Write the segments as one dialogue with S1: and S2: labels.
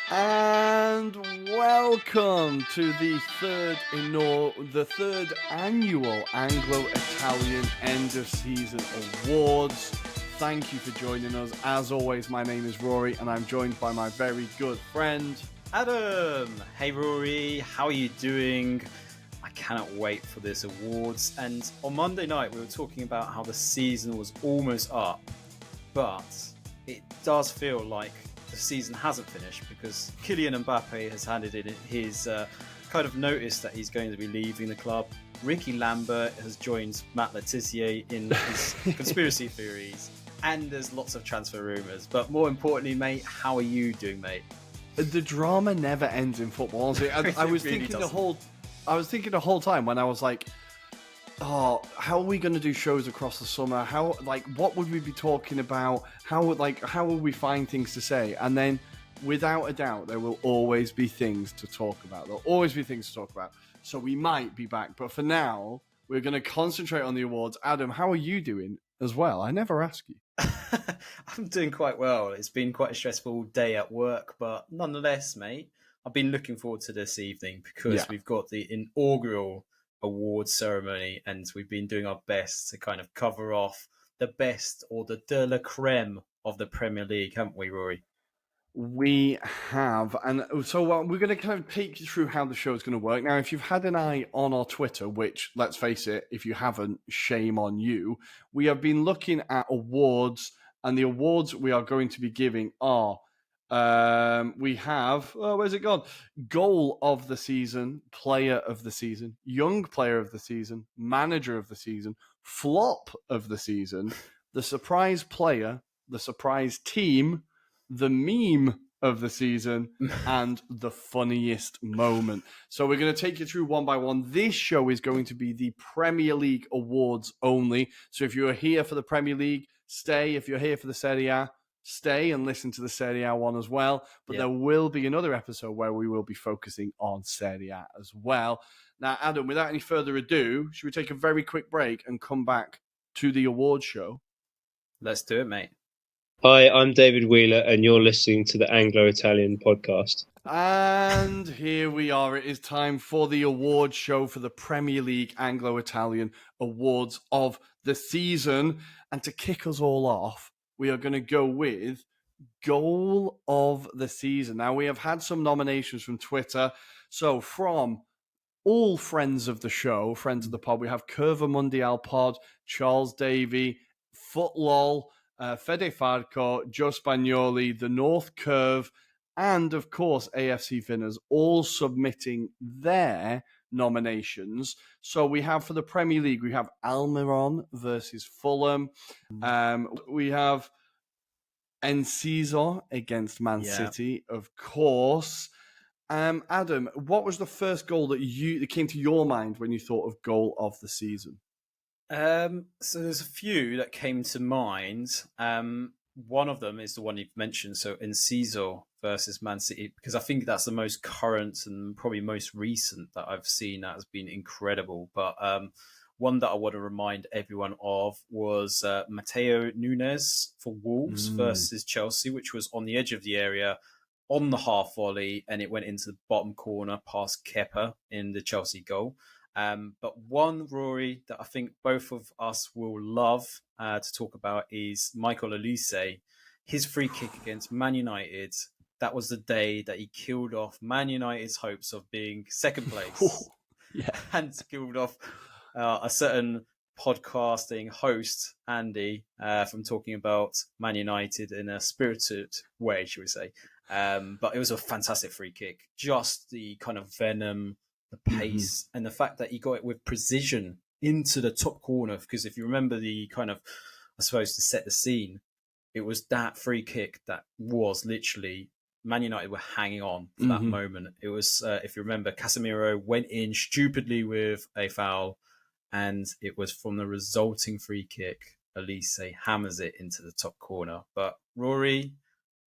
S1: And welcome to the third annual Anglo-Italian End of Season Awards. Thank you for joining us. As always, my name is Rory, and I'm joined by my very good friend
S2: Adam. Hey Rory, how are you doing? I cannot wait for this awards. And on Monday night, we were talking about how the season was almost up, but it does feel like the season hasn't finished because Kylian Mbappe has handed in his kind of notice that he's going to be leaving the club. Ricky Lambert has joined Matt Letizia in his conspiracy theories, and there's lots of transfer rumours. But more importantly, mate, how are you doing, mate?
S1: The drama never ends in football. Honestly, I was
S2: really
S1: thinking
S2: doesn't.
S1: the whole time when I was like, "Oh, how are we going to do shows across the summer? What would we be talking about? How will we find things to say?" And then, without a doubt, there will always be things to talk about. There'll always be things to talk about. So we might be back, but for now, we're going to concentrate on the awards. Adam, how are you doing as well? I never ask you.
S2: I'm doing quite well. It's been quite a stressful day at work, but nonetheless, mate, I've been looking forward to this evening because
S1: Yeah.
S2: we've got the inaugural awards ceremony and we've been doing our best to kind of cover off the best or the de la creme of the Premier League, haven't we, Rory?
S1: We have. And so we're going to kind of take you through how the show is going to work. Now, if you've had an eye on our Twitter, which, let's face it, if you haven't, shame on you, we have been looking at awards, and the awards we are going to be giving are we have, where's it gone? Goal of the season, player of the season, young player of the season, manager of the season, flop of the season, the surprise player, the surprise team, the meme of the season, and the funniest moment. So we're going to take you through one by one. This show is going to be the Premier League awards only. So if you're here for the Premier League, stay. If you're here for the Serie A, stay and listen to the Serie A one as well. But
S2: Yeah.
S1: there will be another episode where we will be focusing on Serie A as well. Now, Adam, without any further ado, should we take a very quick break and come back to the awards show?
S2: Let's do it, mate.
S3: Hi, I'm David Wheeler, and you're listening to the Anglo-Italian podcast.
S1: And here we are. It is time for the award show for the Premier League Anglo-Italian Awards of the season. And to kick us all off, we are going to go with Goal of the Season. Now, we have had some nominations from Twitter. So from all friends of the show, friends of the pod, we have Curva Mundial Pod, Charles Davey, Footlol, Fede Farco, Joe Spagnoli, The North Curve, and of course AFC Finners all submitting their nominations. So we have for the Premier League, we have Almiron versus Fulham. We have Enciso against Man City, of course. Adam, what was the first goal that came to your mind when you thought of goal of the season?
S2: So there's a few that came to mind. One of them is the one you've mentioned, so Enciso versus Man City, because I think that's the most current and probably most recent that I've seen that has been incredible. But one that I want to remind everyone of was Mateo Nunes for Wolves versus Chelsea, which was on the edge of the area on the half volley, and it went into the bottom corner past Kepa in the Chelsea goal. But one, Rory, that I think both of us will love to talk about is Michael Olise. His free kick against Man United. That was the day that he killed off Man United's hopes of being second place.
S1: Yeah.
S2: And killed off a certain podcasting host, Andy, from talking about Man United in a spirited way, should we say. But it was a fantastic free kick. Just the kind of venom, the pace, and the fact that he got it with precision into the top corner. Because if you remember the kind of, I suppose, to set the scene, it was that free kick that was literally Man United were hanging on for that moment. It was, if you remember, Casemiro went in stupidly with a foul, and it was from the resulting free kick, Olise hammers it into the top corner. But Rory,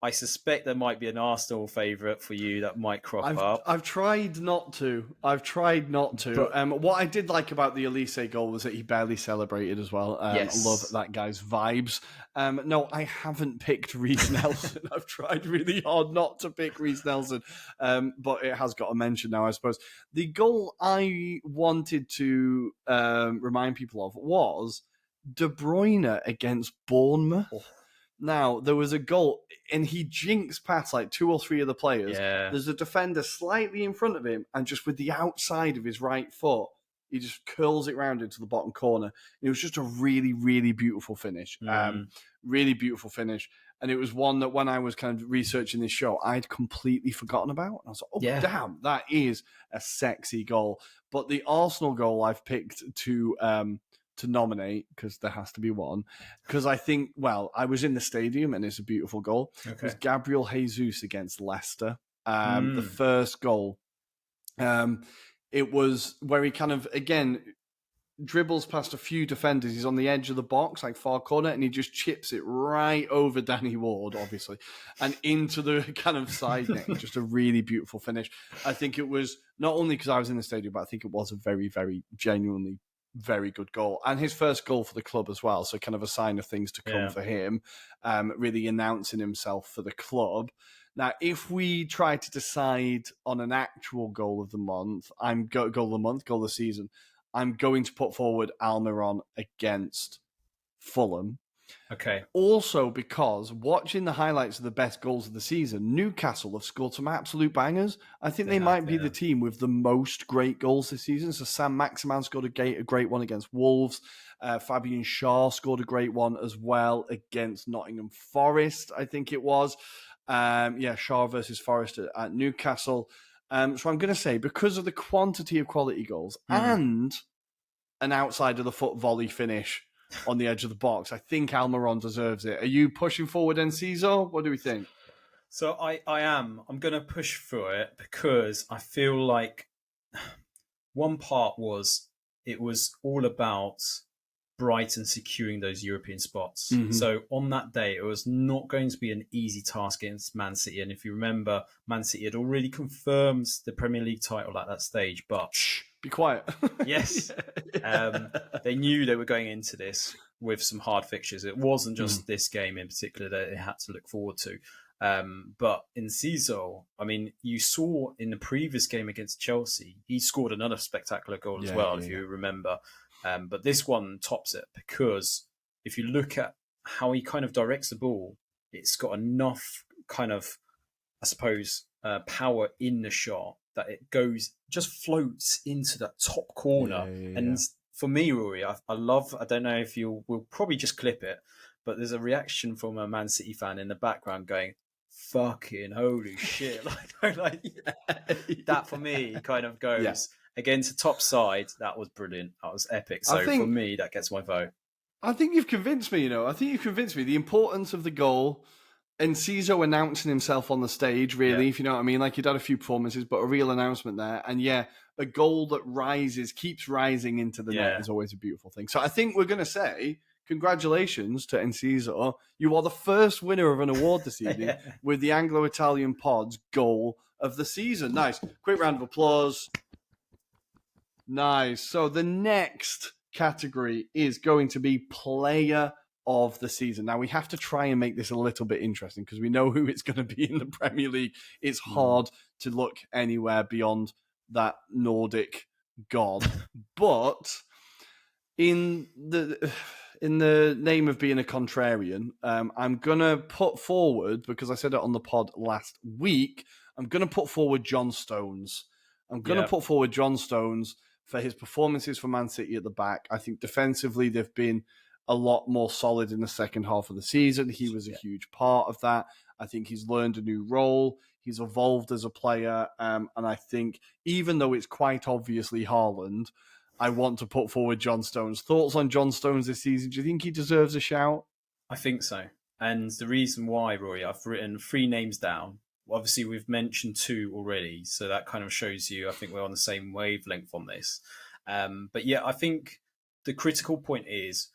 S2: I suspect there might be an Arsenal favourite for you that might crop up.
S1: I've tried not to.
S2: But-
S1: What I did like about the Elise goal was that he barely celebrated as well.
S2: Yes.
S1: I love that guy's vibes. No, I haven't picked Reece Nelson. I've tried really hard not to pick Reece Nelson, but it has got a mention now, I suppose. The goal I wanted to remind people of was De Bruyne against Bournemouth.
S2: Oh.
S1: Now, there was a goal, and he jinxed past like 2 or 3 of the players.
S2: Yeah.
S1: There's a defender slightly in front of him, and just with the outside of his right foot, he just curls it round into the bottom corner. It was just a really, really beautiful finish. Really beautiful finish. And it was one that when I was kind of researching this show, I'd completely forgotten about. And I was like, oh, damn, that is a sexy goal. But the Arsenal goal I've picked to nominate, because there has to be one, because I think, well, I was in the stadium and it's a beautiful goal.
S2: Okay.
S1: It was Gabriel Jesus against Leicester. The first goal. It was where he kind of, again, dribbles past a few defenders. He's on the edge of the box, like far corner, and he just chips it right over Danny Ward, obviously, and into the kind of side net. Just a really beautiful finish. I think it was, not only because I was in the stadium, but I think it was a very, very genuinely very good goal, and his first goal for the club as well, so kind of a sign of things to come for him, really announcing himself for the club. Now, if we try to decide on an actual goal of the month, goal of the season, I'm going to put forward Almiron against Fulham.
S2: Okay.
S1: Also, because watching the highlights of the best goals of the season, Newcastle have scored some absolute bangers. I think they might be the team with the most great goals this season. So Sam Maximan scored a great one against Wolves. Fabian Schär scored a great one as well against Nottingham Forest, I think it was. Schär versus Forest at Newcastle. So I'm going to say, because of the quantity of quality goals and an outside of the foot volley finish on the edge of the box, I think Almiron deserves it. Are you pushing forward Enciso? What do we think?
S2: So I am. I'm going to push for it because I feel like one part was it was all about Brighton securing those European spots.
S1: Mm-hmm.
S2: So on that day, it was not going to be an easy task against Man City. And if you remember, Man City had already confirmed the Premier League title at that stage. But
S1: shh, be quiet.
S2: Yes. They knew they were going into this with some hard fixtures. It wasn't just this game in particular that they had to look forward to. But Enciso, I mean, you saw in the previous game against Chelsea, he scored another spectacular goal as well, if you remember. But this one tops it because if you look at how he kind of directs the ball, it's got enough kind of, I suppose, power in the shot that it just floats into that top corner. And for me, Rory, I love, I don't know if we'll probably just clip it, but there's a reaction from a Man City fan in the background going, fucking holy shit. That for me kind of goes against the top side. That was brilliant. That was epic. So for me, that gets my vote.
S1: I think you've convinced me, the importance of the goal. Enciso announcing himself on the stage, really, if you know what I mean. Like, he'd had a few performances, but a real announcement there. And a goal that keeps rising into the net is always a beautiful thing. So I think we're going to say, congratulations to Enciso. You are the first winner of an award this evening with the Anglo-Italian Pod's goal of the season. Nice. Quick round of applause. Nice. So the next category is going to be player of the season. Now, we have to try and make this a little bit interesting because we know who it's going to be in the Premier League. It's hard to look anywhere beyond that Nordic god. But in the name of being a contrarian, I'm going to put forward, because I said it on the pod last week, I'm going to put forward John Stones. I'm going to put forward John Stones for his performances for Man City at the back. I think defensively they've been a lot more solid in the second half of the season. He was a huge part of that. I think he's learned a new role. He's evolved as a player. And I think even though it's quite obviously Haaland, I want to put forward John Stones. Thoughts on John Stones this season? Do you think he deserves a shout?
S2: I think so. And the reason why, Rory, I've written 3 names down. Obviously, we've mentioned 2 already. So that kind of shows you, I think we're on the same wavelength on this. But I think the critical point is,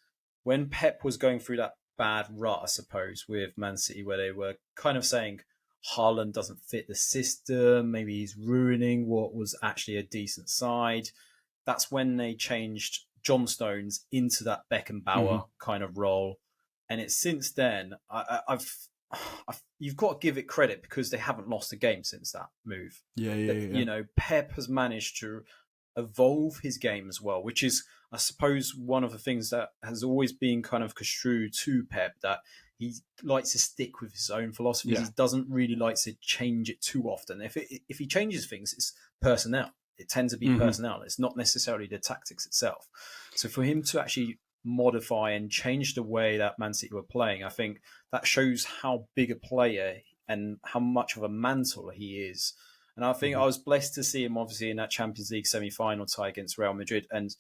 S2: when Pep was going through that bad rut, I suppose, with Man City, where they were kind of saying Haaland doesn't fit the system. Maybe he's ruining what was actually a decent side. That's when they changed John Stones into that Beckenbauer kind of role. And it's since then, you've got to give it credit because they haven't lost a game since that move.
S1: Yeah.
S2: You know, Pep has managed to evolve his game as well, which is, I suppose, one of the things that has always been kind of construed to Pep, that he likes to stick with his own philosophies. He doesn't really like to change it too often. If he changes things, it's personnel. It tends to be personnel. It's not necessarily the tactics itself. So for him to actually modify and change the way that Man City were playing, I think that shows how big a player and how much of a mantle he is. And I think I was blessed to see him, obviously, in that Champions League semi-final tie against Real Madrid. And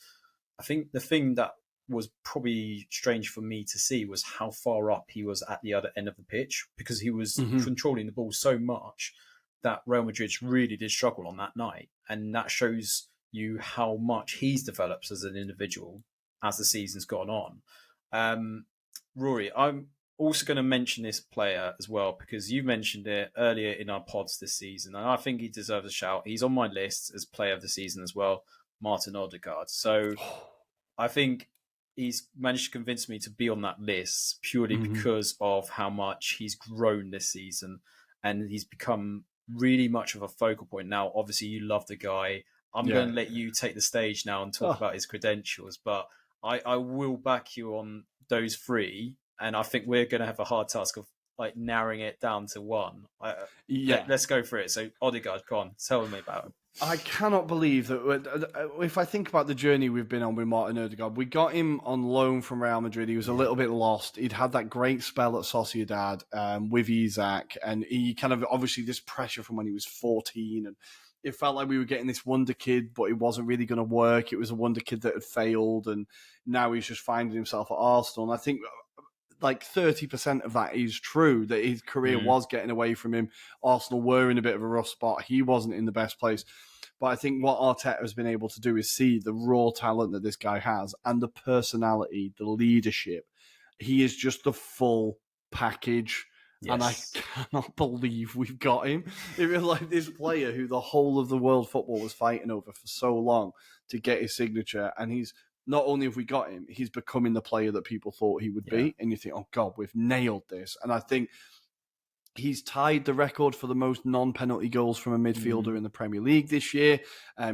S2: I think the thing that was probably strange for me to see was how far up he was at the other end of the pitch, because he was controlling the ball so much that Real Madrid really did struggle on that night. And that shows you how much he's developed as an individual as the season's gone on. Rory, I'm also going to mention this player as well, because you mentioned it earlier in our pods this season, and I think he deserves a shout. He's on my list as player of the season as well, Martin Odegaard. So I think he's managed to convince me to be on that list purely because of how much he's grown this season, and he's become really much of a focal point. Now, obviously, you love the guy. I'm going to let you take the stage now and talk about his credentials, but I will back you on those three, and I think we're going to have a hard task of like narrowing it down to one. Let's go for it. So Odegaard, go on, tell me about him.
S1: I cannot believe that if I think about the journey we've been on with Martin Odegaard, we got him on loan from Real Madrid. He was a little bit lost. He'd had that great spell at Sociedad with Isaac, and he kind of, obviously, this pressure from when he was 14, and it felt like we were getting this wonder kid, but it wasn't really going to work. It was a wonder kid that had failed, and now he's just finding himself at Arsenal. And I think like 30% of that is true, that his career was getting away from him. Arsenal were in a bit of a rough spot. He wasn't in the best place. But I think what Arteta has been able to do is see the raw talent that this guy has and the personality, the leadership. He is just the full package. Yes. And I cannot believe we've got him. It was like this player who the whole of the world football was fighting over for so long to get his signature. And he's, not only have we got him, he's becoming the player that people thought he would be. And you think, oh God, we've nailed this. And I think he's tied the record for the most non-penalty goals from a midfielder in the Premier League this year.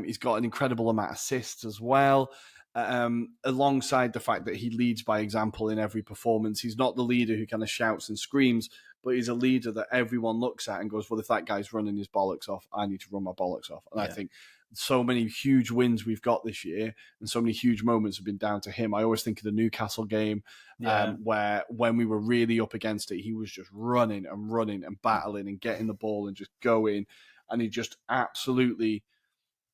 S1: He's got an incredible amount of assists as well. Alongside the fact that he leads by example in every performance. He's not the leader who kind of shouts and screams, but he's a leader that everyone looks at and goes, well, if that guy's running his bollocks off, I need to run my bollocks off. And I think so many huge wins we've got this year and so many huge moments have been down to him. I always think of the Newcastle game where when we were really up against it, he was just running and battling and getting the ball and just going. And he just absolutely...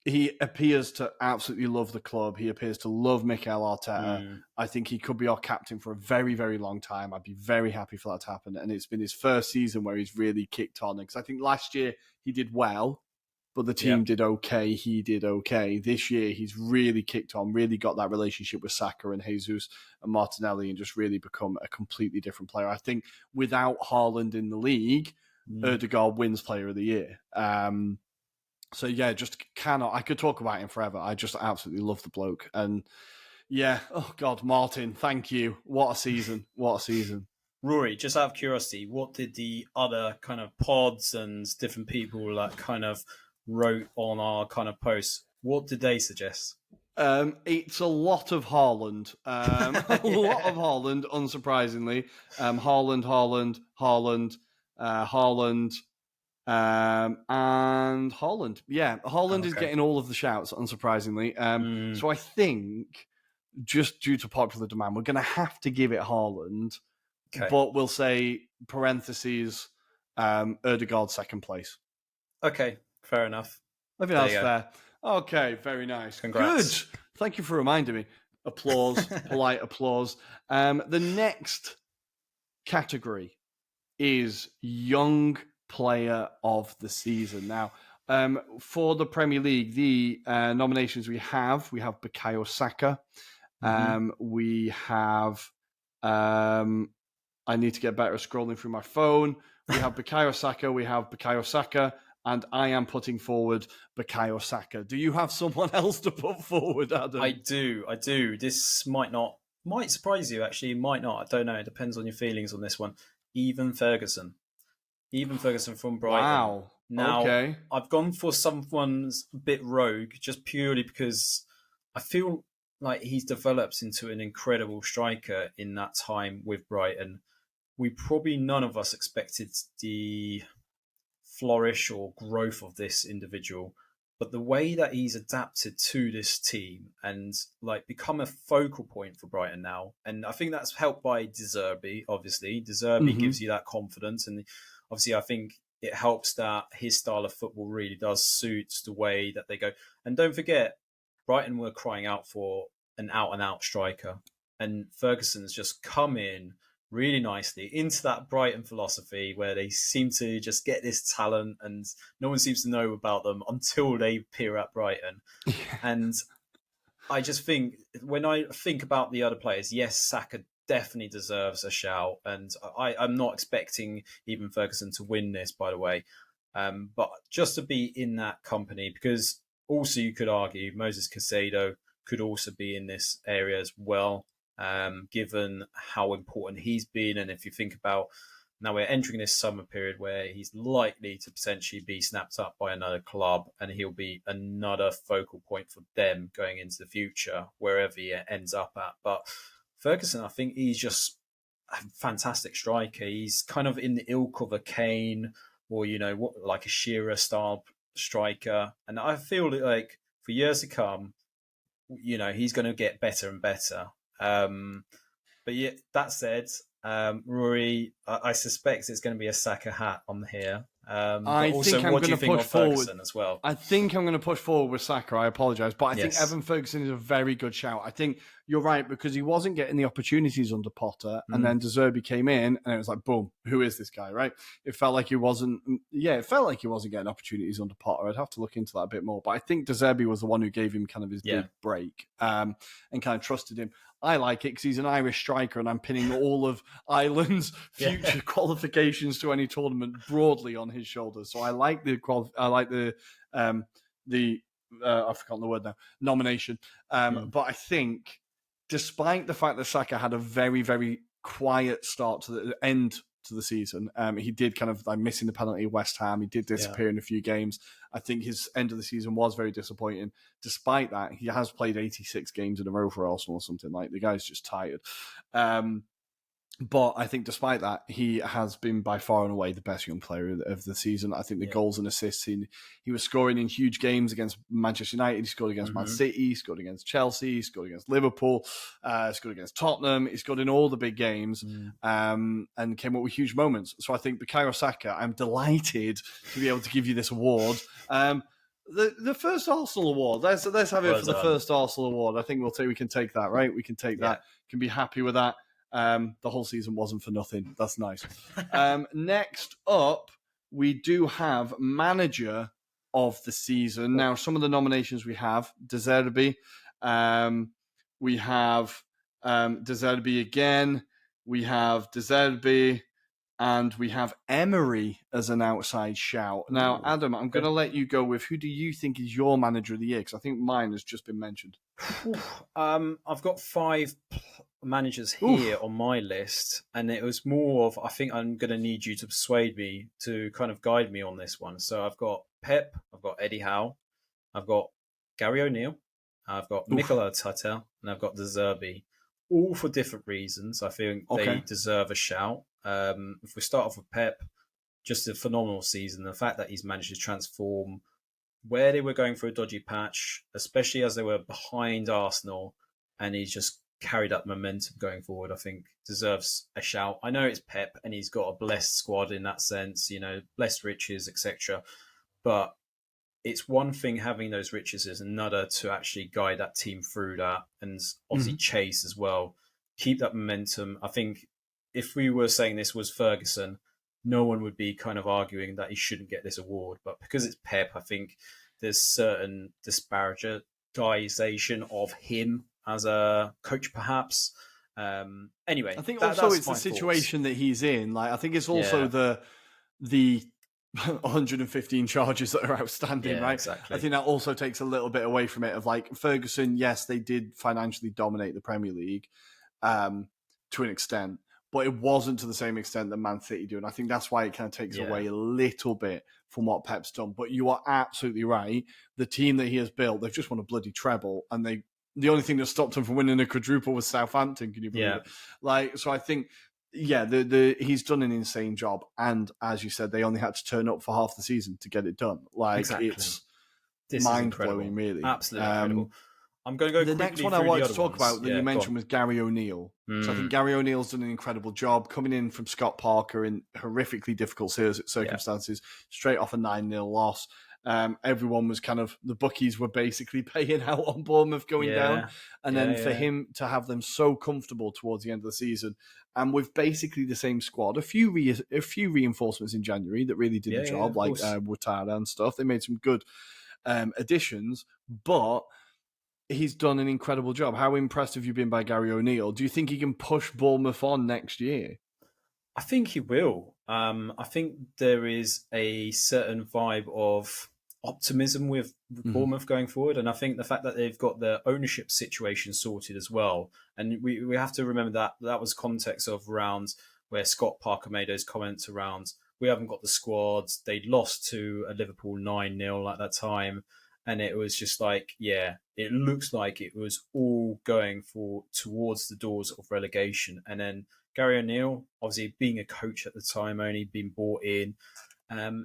S1: He appears to absolutely love the club. He appears to love Mikel Arteta. I think he could be our captain for a very, very long time. I'd be very happy for that to happen. And it's been his first season where he's really kicked on. Because I think last year he did well, but the team did okay. He did okay. This year he's really kicked on, really got that relationship with Saka and Jesus and Martinelli and just really become a completely different player. I think without Haaland in the league, Odegaard wins Player of the Year. So, yeah, just cannot... I could talk about him forever. I just absolutely love the bloke. And, yeah, oh, God, Martin, thank you. What a season. What a season.
S2: Rory, just out of curiosity, what did the other kind of pods and different people that kind of wrote on our kind of posts, what did they suggest?
S1: It's a lot of Haaland. A lot of Haaland, unsurprisingly. Haaland, and Haaland. Yeah, Haaland is getting all of the shouts, unsurprisingly. So I think, just due to popular demand, we're going to have to give it Haaland, but we'll say, parentheses, Odegaard second place. Okay,
S2: fair enough.
S1: I think that's fair. Okay, very nice.
S2: Congrats.
S1: Good. Thank you for reminding me. Applause, polite applause. The next category is Young Player of the Season. Now, for the Premier League, the nominations we have Bukayo Saka. We have I need to get better at scrolling through my phone. We have Bukayo Saka, we have Bukayo Saka, and I am putting forward Bukayo Saka. Do you have someone else to put forward, Adam?
S2: I do. This might surprise you, actually. Might not. I don't know. It depends on your feelings on this one. Even Ferguson from Brighton.
S1: Wow.
S2: Now,
S1: okay.
S2: I've gone for someone's a bit rogue, just purely because I feel like he's developed into an incredible striker in that time with Brighton. None of us expected the flourish or growth of this individual, but the way that he's adapted to this team and like become a focal point for Brighton now, and I think that's helped by De Zerbi. Obviously, De Zerbi gives you that confidence, and obviously I think it helps that his style of football really does suit the way that they go. And don't forget, Brighton were crying out for an out-and-out striker, and Ferguson's just come in really nicely into that Brighton philosophy where they seem to just get this talent and no one seems to know about them until they appear at Brighton. And I just think, when I think about the other players, yes, Saka definitely deserves a shout, and I'm not expecting even Ferguson to win this, by the way, but just to be in that company, because also you could argue Moses Caicedo could also be in this area as well, given how important he's been. And if you think about, now we're entering this summer period where he's likely to potentially be snapped up by another club, and he'll be another focal point for them going into the future, wherever he ends up at. But Ferguson, I think he's just a fantastic striker. He's kind of in the ilk of a Kane or, like a Shearer style striker. And I feel like for years to come, he's going to get better and better. But yeah, that said, Rory, I suspect it's going to be a Saka hat on here.
S1: I
S2: also,
S1: think I'm
S2: what do
S1: going
S2: you
S1: to
S2: think
S1: push
S2: of
S1: forward
S2: Ferguson as well?
S1: I think I'm going to push forward with Saka. I apologise, but I think
S2: Yes.
S1: Evan Ferguson is a very good shout. I think you're right, because he wasn't getting the opportunities under Potter, and then De Zerbi came in, and it was like, boom, who is this guy, right? It felt like he wasn't getting opportunities under Potter. I'd have to look into that a bit more, but I think De Zerbi was the one who gave him kind of his big break, and kind of trusted him. I like it because he's an Irish striker, and I'm pinning all of Ireland's future qualifications to any tournament broadly on his shoulders. So I like the I've forgotten the word now, nomination. But I think, despite the fact that Saka had a very, very quiet start to the end to the season, he did kind of like missing the penalty at West Ham. He did disappear in a few games. I think his end of the season was very disappointing. Despite that, he has played 86 games in a row for Arsenal or something. Like, the guy's just tired. But I think despite that, he has been by far and away the best young player of the season. I think the goals and assists, he was scoring in huge games against Manchester United. He scored against Man City, he scored against Chelsea, he scored against Liverpool, scored against Tottenham. He scored in all the big games and came up with huge moments. So I think Bukayo Saka, I'm delighted to be able to give you this award. The first Arsenal award. Let's have it for the first Arsenal award. I think we can take that, right? We can take that. Can be happy with that. The whole season wasn't for nothing. That's nice. Next up, we do have manager of the season. Now, some of the nominations we have: De Zerbi. We have De Zerbi again. We have De Zerbi. And we have Emery as an outside shout. Now, Adam, I'm going to let you go with, who do you think is your manager of the year? Because I think mine has just been mentioned.
S2: I've got 5 managers here on my list, and it was more of, I think I'm going to need you to persuade me to kind of guide me on this one. So I've got Pep, I've got Eddie Howe, I've got Gary O'Neill, I've got Mikel Arteta, and I've got De Zerbi. All for different reasons. I think they deserve a shout. If we start off with Pep, just a phenomenal season. The fact that he's managed to transform where they were going for a dodgy patch, especially as they were behind Arsenal, and he's just carried up momentum going forward, I think deserves a shout. I know it's Pep and he's got a blessed squad in that sense, blessed riches, etc. But it's one thing having those riches, is another to actually guide that team through that, and obviously chase as well. Keep that momentum. I think if we were saying this was Ferguson, no one would be kind of arguing that he shouldn't get this award. But because it's Pep, I think there's certain disparagation of him as a coach, perhaps. Anyway,
S1: I think
S2: that's
S1: also it's
S2: my
S1: the
S2: thoughts.
S1: situation that he's in. Like, I think it's also the 115 charges that are outstanding, right?
S2: Exactly.
S1: I think that also takes a little bit away from it. Of like Ferguson, yes, they did financially dominate the Premier League to an extent, but it wasn't to the same extent that Man City do. And I think that's why it kind of takes away a little bit from what Pep's done. But you are absolutely right. The team that he has built, they've just won a bloody treble, and the only thing that stopped them from winning a quadruple was Southampton. Can you believe it? Like, so I think, he's done an insane job. And as you said, they only had to turn up for half the season to get it done. Like, it's mind-blowing, really.
S2: Absolutely incredible. I'm going to go
S1: the next one I wanted to talk about that you mentioned was Gary O'Neill. So I think Gary O'Neill's done an incredible job coming in from Scott Parker in horrifically difficult circumstances, straight off a 9-0 loss. Everyone was the bookies were basically paying out on Bournemouth going down. And then for him to have them so comfortable towards the end of the season, and with basically the same squad, a few reinforcements in January that really did the job, like Ouattara and stuff. They made some good additions, but he's done an incredible job. How impressed have you been by Gary O'Neill? Do you think he can push Bournemouth on next year?
S2: I think he will. I think there is a certain vibe of optimism with Bournemouth going forward, and I think the fact that they've got the ownership situation sorted as well, and we have to remember that was context of rounds where Scott Parker made those comments around we haven't got the squads. They'd lost to a Liverpool 9-0 at that time, and it was just like, it looks like it was all going towards the doors of relegation. And then Gary O'Neill, obviously being a coach at the time, only been brought in,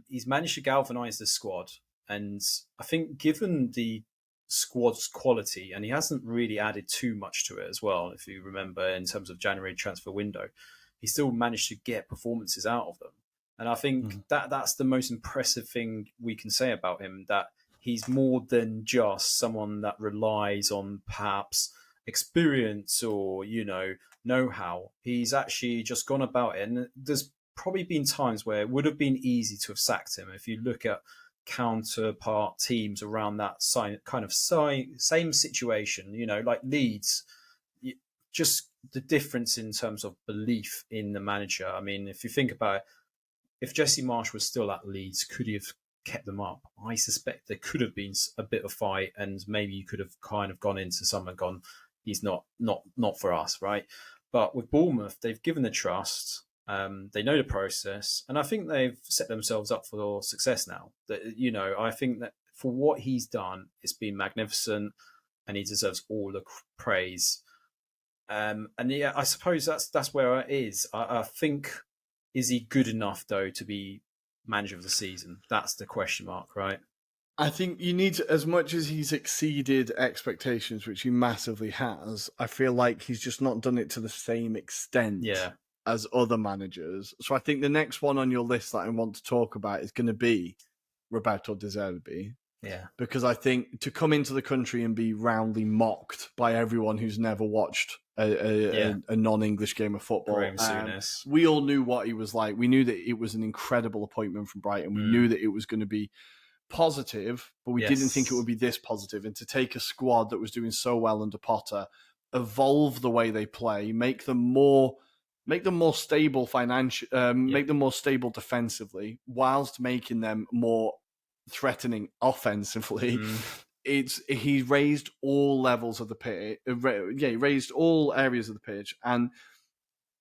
S2: he's managed to galvanise the squad. And I think given the squad's quality, and he hasn't really added too much to it as well, if you remember, in terms of January transfer window, he still managed to get performances out of them. And I think that's the most impressive thing we can say about him, that he's more than just someone that relies on perhaps experience or, know-how. He's actually just gone about it. And there's probably been times where it would have been easy to have sacked him. If you look at counterpart teams around that same situation, like Leeds, just the difference in terms of belief in the manager. I mean, if you think about it, if Jesse Marsch was still at Leeds, could he have kept them up? I suspect there could have been a bit of fight, and maybe you could have kind of gone into someone gone, he's not for us, right? But with Bournemouth, they've given the trust, they know the process, and I think they've set themselves up for success now. That I think that for what he's done, it's been magnificent, and he deserves all the praise. And I suppose that's where it is. I think, is he good enough though to be manager of the season? That's the question mark, right?
S1: I think you need to, as much as he's exceeded expectations, which he massively has, I feel like he's just not done it to the same extent as other managers. So I think the next one on your list that I want to talk about is going to be Roberto De Zerbi.
S2: Yeah.
S1: Because I think to come into the country and be roundly mocked by everyone who's never watched a non-English game of football. We all knew what he was like. We knew that it was an incredible appointment from Brighton. We knew that it was going to be positive, but we didn't think it would be this positive. And to take a squad that was doing so well under Potter, evolve the way they play, make them more stable make them more stable defensively, whilst making them more threatening offensively. He raised all levels of the pitch. He raised all areas of the pitch, and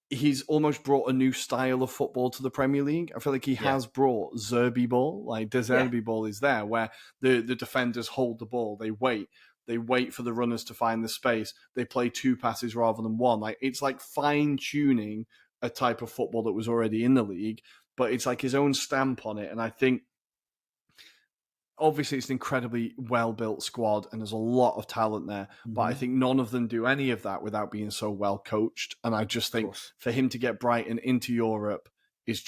S1: he's almost brought a new style of football to the Premier League. I feel like he has brought Zerbi ball, like De Zerbi ball is there, where the defenders hold the ball, they wait for the runners to find the space, they play two passes rather than one. Like, it's like fine tuning a type of football that was already in the league, but it's like his own stamp on it. And I think, obviously, it's an incredibly well-built squad and there's a lot of talent there, but I think none of them do any of that without being so well-coached. And I just think for him to get Brighton into Europe is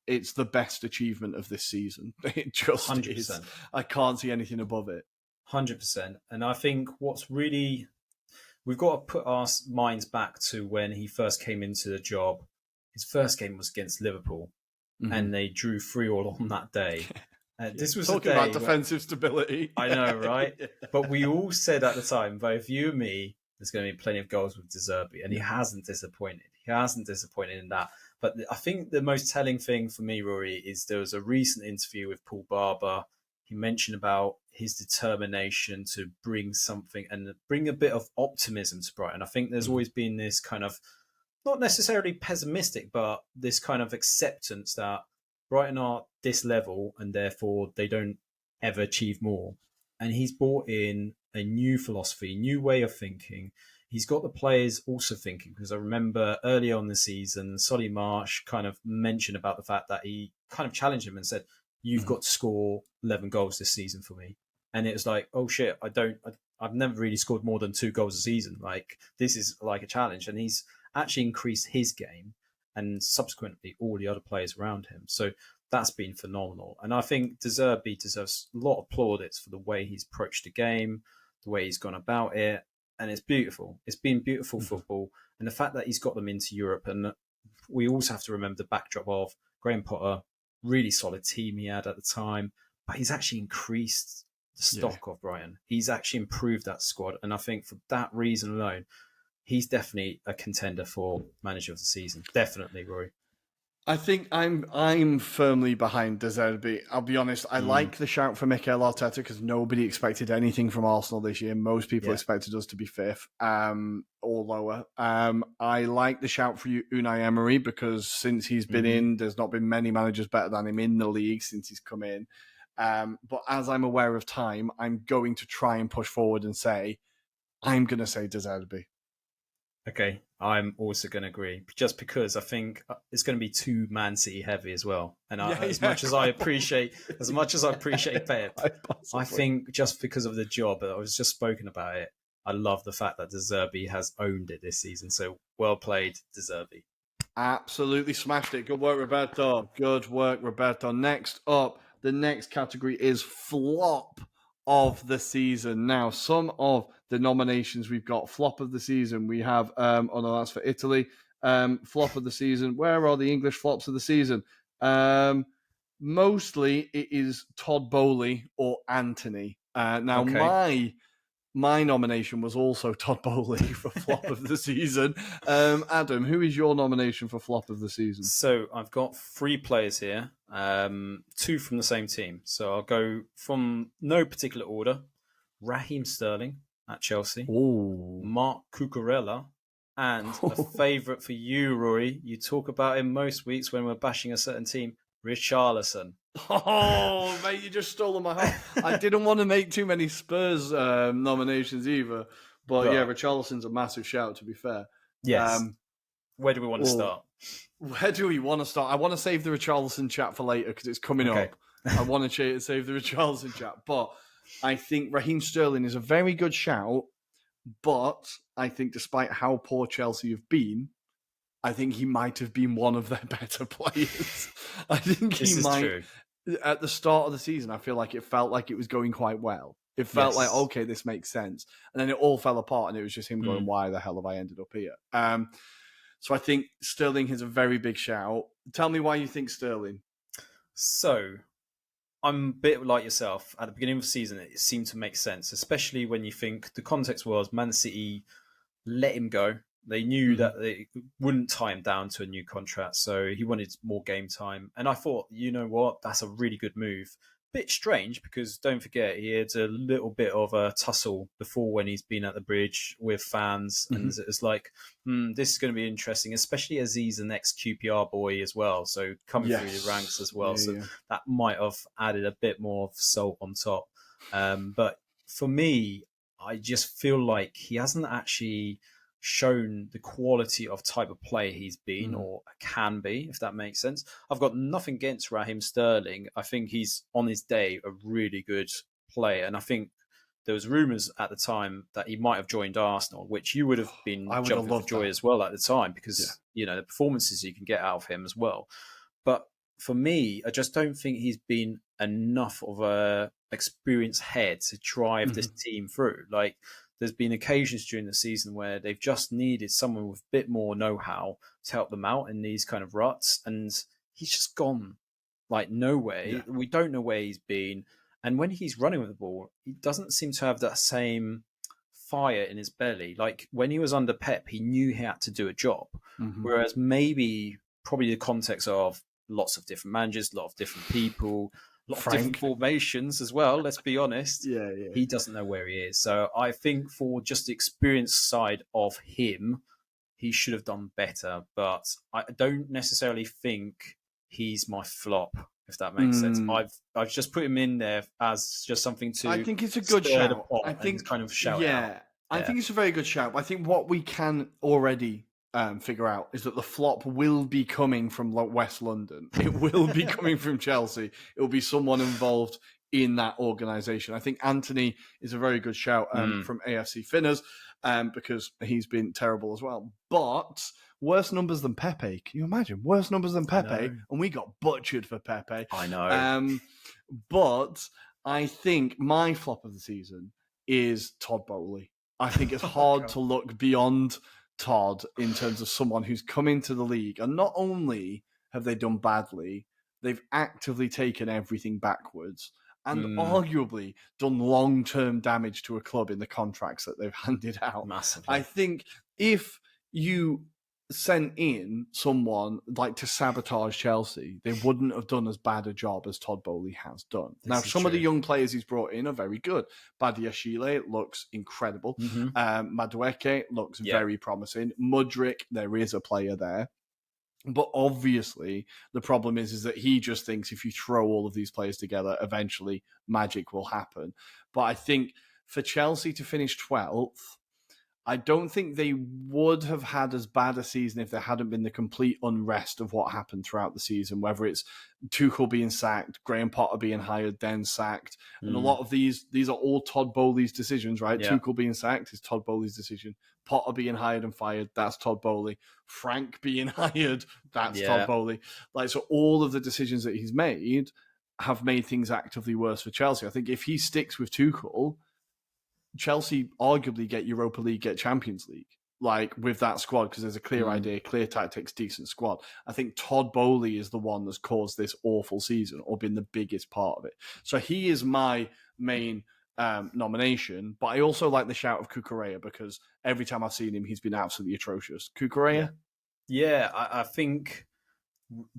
S1: it's the best achievement of this season. It just 100%. Is. I can't see anything above it.
S2: 100%. And I think we've got to put our minds back to when he first came into the job. His first game was against Liverpool and they drew 3-3 on that day. This was
S1: talking about defensive stability.
S2: I know, right? But we all said at the time, both you and me, there's going to be plenty of goals with De Zerbi, and he hasn't disappointed. He hasn't disappointed in that. But I think the most telling thing for me, Rory, is there was a recent interview with Paul Barber. He mentioned about his determination to bring something and bring a bit of optimism to Brighton. I think there's always been this kind of, not necessarily pessimistic, but this kind of acceptance that Brighton are this level and therefore they don't ever achieve more. And he's brought in a new philosophy, new way of thinking. He's got the players also thinking, because I remember early on in the season, Solly Marsh kind of mentioned about the fact that he kind of challenged him and said, you've got to score 11 goals this season for me. And it was like, oh shit, I've never really scored more than 2 goals a season. Like, this is like a challenge. And he's actually increased his game and subsequently all the other players around him. So that's been phenomenal. And I think De Zerbi deserves a lot of plaudits for the way he's approached the game, the way he's gone about it. And it's beautiful. It's been beautiful football. And the fact that he's got them into Europe. And we also have to remember the backdrop of Graham Potter, really solid team he had at the time. But he's actually increased the stock of Brighton. He's actually improved that squad. And I think for that reason alone, he's definitely a contender for manager of the season. Definitely, Rory.
S1: I think I'm firmly behind De Zerbi. I'll be honest. I like the shout for Mikel Arteta because nobody expected anything from Arsenal this year. Most people expected us to be fifth or lower. I like the shout for Unai Emery because since he's been in, there's not been many managers better than him in the league since he's come in. But as I'm aware of time, I'm going to try and push forward and say, I'm going to say De Zerbi.
S2: Okay, I'm also going to agree, just because I think it's going to be too Man City heavy as well. And as much as I appreciate Pep, I think just because of the job, I was just spoken about it. I love the fact that De Zerbi has owned it this season. So well played, De Zerbi.
S1: Absolutely smashed it. Good work, Roberto. Good work, Roberto. Next up, the next category is flop of the season. Now, some of the nominations we've got: flop of the season. We have, oh no, that's for Italy. Flop of the season. Where are the English flops of the season? Mostly it is Todd Bowley or Anthony. My nomination was also Todd Bowley for flop of the season. Adam, who is your nomination for flop of the season?
S2: So I've got 3 players here, 2 from the same team. So I'll go from no particular order. Raheem Sterling at Chelsea.
S1: Ooh.
S2: Mark Cucurella. And a favourite for you, Rory. You talk about him most weeks when we're bashing a certain team. Richarlison.
S1: Oh, mate, you just stole my heart. I didn't want to make too many Spurs nominations either. But yeah, Richarlison's a massive shout, to be fair.
S2: Yes. Where do we want to start?
S1: Where do we want to start? I want to save the Richarlison chat for later because it's coming up. I want to save the Richarlison chat. But I think Raheem Sterling is a very good shout. But I think despite how poor Chelsea have been, I think he might have been one of their better players. I think he might. True. At the start of the season, I feel like it felt like it was going quite well. It felt like, okay, this makes sense. And then it all fell apart and it was just him going, why the hell have I ended up here? So I think Sterling has a very big shout. Tell me why you think Sterling.
S2: So I'm a bit like yourself. At the beginning of the season, it seemed to make sense, especially when you think the context was Man City let him go. They knew that they wouldn't tie him down to a new contract, so he wanted more game time. And I thought, you know what, that's a really good move. Bit strange, because don't forget, he had a little bit of a tussle before when he's been at the bridge with fans. And it's like, this is going to be interesting, especially as he's an ex-QPR boy as well. So coming through the ranks as well. That might have added a bit more of salt on top. But for me, I just feel like he hasn't actually shown the quality of type of player he's been or can be, if that makes sense. I've got nothing against Raheem Sterling. I think he's, on his day, a really good player. And I think there was rumours at the time that he might have joined Arsenal, which you would have been jumping for joy as well at the time, because, you know, the performances you can get out of him as well. But for me, I just don't think he's been enough of a experienced head to drive this team through. Like, there's been occasions during the season where they've just needed someone with a bit more know-how to help them out in these kind of ruts. And he's just gone like nowhere. Yeah. We don't know where he's been. And when he's running with the ball, he doesn't seem to have that same fire in his belly. Like when he was under Pep, he knew he had to do a job. Whereas maybe probably the context of lots of different managers, a lot of different people, a lot of different formations as well. Let's be honest.
S1: Yeah.
S2: He doesn't know where he is. So I think for just the experience side of him, he should have done better. But I don't necessarily think he's my flop, if that makes sense. I've just put him in there as just something to.
S1: I think it's a good shout.
S2: I think kind of shout out.
S1: I think it's a very good shout. I think what we can already figure out is that the flop will be coming from West London. It will be coming from Chelsea. It will be someone involved in that organisation. I think Anthony is a very good shout from AFC Finners because he's been terrible as well. But worse numbers than Pepe. Can you imagine? Worse numbers than Pepe. And we got butchered for Pepe.
S2: I know.
S1: But I think my flop of the season is Todd Bowley. I think it's hard to look beyond Todd in terms of someone who's come into the league. And not only have they done badly, they've actively taken everything backwards and arguably done long-term damage to a club in the contracts that they've handed out.
S2: Massively.
S1: I think if you sent in someone like to sabotage Chelsea, they wouldn't have done as bad a job as Todd Bowley has done. Now, some of the young players he's brought in are very good. Badiashile looks incredible. Madueke looks very promising. Mudryk, there is a player there. But obviously, the problem is that he just thinks if you throw all of these players together, eventually magic will happen. But I think for Chelsea to finish 12th, I don't think they would have had as bad a season if there hadn't been the complete unrest of what happened throughout the season, whether it's Tuchel being sacked, Graham Potter being hired, then sacked. And a lot of these are all Todd Bowley's decisions, right? Yeah. Tuchel being sacked is Todd Bowley's decision. Potter being hired and fired, that's Todd Bowley. Frank being hired, that's Todd Bowley. So all of the decisions that he's made have made things actively worse for Chelsea. I think if he sticks with Tuchel, Chelsea arguably get Europa League, get Champions League, with that squad, because there's a clear idea, clear tactics, decent squad. I think Todd Bowley is the one that's caused this awful season or been the biggest part of it. So he is my main nomination, but I also like the shout of Cucurella because every time I've seen him, he's been absolutely atrocious. Cucurella?
S2: Yeah, I think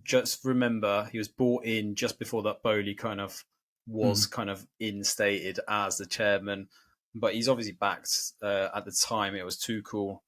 S2: just remember he was brought in just before that Bowley kind of was kind of instated as the chairman. But he's obviously backed. At the time, it was Tuchel.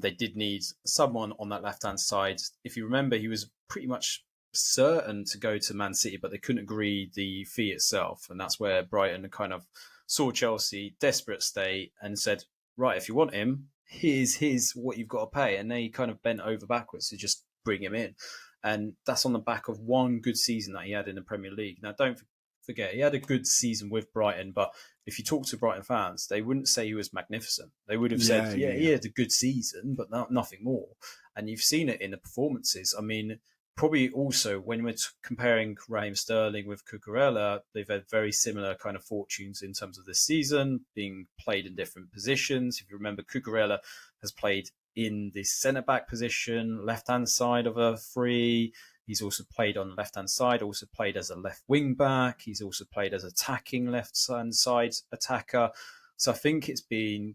S2: They did need someone on that left-hand side. If you remember, he was pretty much certain to go to Man City, but they couldn't agree the fee itself. And that's where Brighton kind of saw Chelsea, desperate state, and said, right, if you want him, here's what you've got to pay. And they kind of bent over backwards to just bring him in. And that's on the back of one good season that he had in the Premier League. Now, don't forget, he had a good season with Brighton, but if you talk to Brighton fans, they wouldn't say he was magnificent. They would have said, he had a good season, but nothing more. And you've seen it in the performances. I mean, probably also when we're comparing Raheem Sterling with Cucurella, they've had very similar kind of fortunes in terms of this season, being played in different positions. If you remember, Cucurella has played in the centre-back position, left-hand side of a free. He's also played on the left-hand side, also played as a left wing-back. He's also played as attacking left-hand side attacker. So I think it's been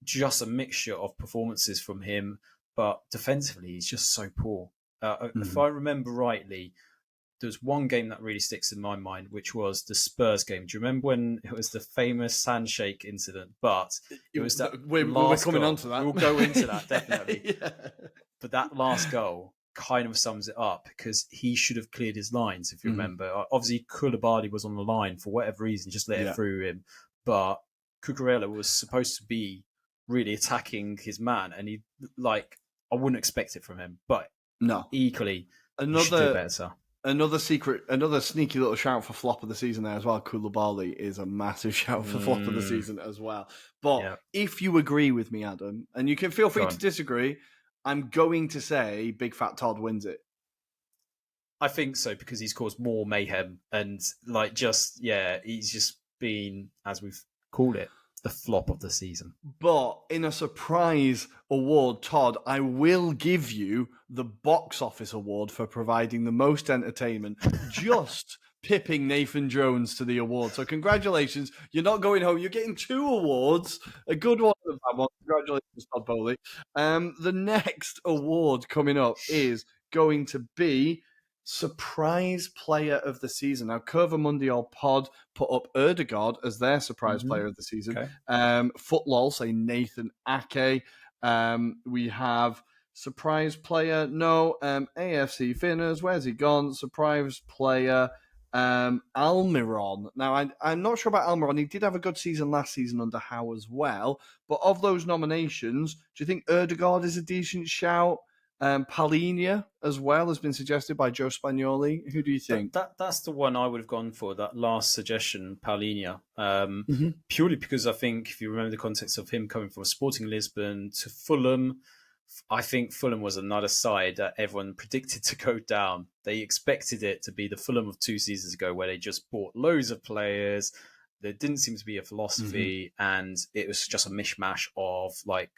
S2: just a mixture of performances from him, but defensively, he's just so poor. If I remember rightly, there's one game that really sticks in my mind, which was the Spurs game. Do you remember when it was the famous handshake incident? But it was that
S1: we're coming on to that.
S2: We'll go into that, definitely.
S1: Yeah.
S2: But that last goal kind of sums it up because he should have cleared his lines, if you remember. Obviously, Koulibaly was on the line for whatever reason, just let it through him. But Cucurella was supposed to be really attacking his man, and he, I wouldn't expect it from him. But
S1: no,
S2: equally, he should do better.
S1: Another sneaky little shout for flop of the season there as well. Koulibaly is a massive shout for flop of the season as well. But if you agree with me, Adam, and you can feel free to disagree, I'm going to say Big Fat Todd wins it.
S2: I think so because he's caused more mayhem and he's just been, as we've called it, the flop of the season.
S1: But in a surprise award, Todd, I will give you the box office award for providing the most entertainment just pipping Nathan Jones to the award. So congratulations. You're not going home. You're getting 2 awards, a good one and a bad one. Congratulations, Todd Bowley. The next award coming up is going to be Surprise Player of the Season. Now, Curva Mundial Pod put up Erdegaard as their Surprise Player of the Season.
S2: Okay.
S1: Footlol say Nathan Ake. We have Surprise Player, no. AFC Finners, where's he gone? Surprise Player, Almiron. Now, I'm not sure about Almiron. He did have a good season last season under Howe as well. But of those nominations, do you think Erdegaard is a decent shout? Palinia as well has been suggested by Joe Spagnoli. Who do you think?
S2: That's the one I would have gone for, that last suggestion, Palinia. Purely because I think, if you remember the context of him coming from Sporting Lisbon to Fulham, I think Fulham was another side that everyone predicted to go down. They expected it to be the Fulham of 2 seasons ago, where they just bought loads of players. There didn't seem to be a philosophy, and it was just a mishmash of like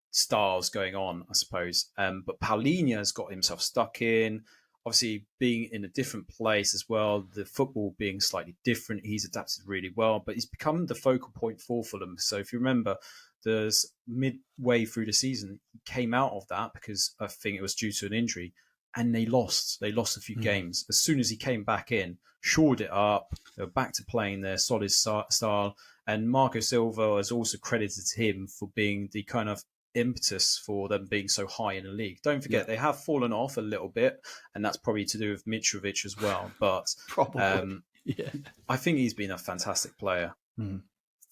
S2: styles going on, I suppose. But Paulinho has got himself stuck in. Obviously, being in a different place as well, the football being slightly different, he's adapted really well. But he's become the focal point for Fulham. So if you remember, there's midway through the season, he came out of that because I think it was due to an injury, and they lost. They lost a few games. As soon as he came back in, shored it up, they were back to playing their solid style. And Marco Silva has also credited him for being the kind of impetus for them being so high in the league. Don't forget, they have fallen off a little bit, and that's probably to do with Mitrovic as well. But I think he's been a fantastic player.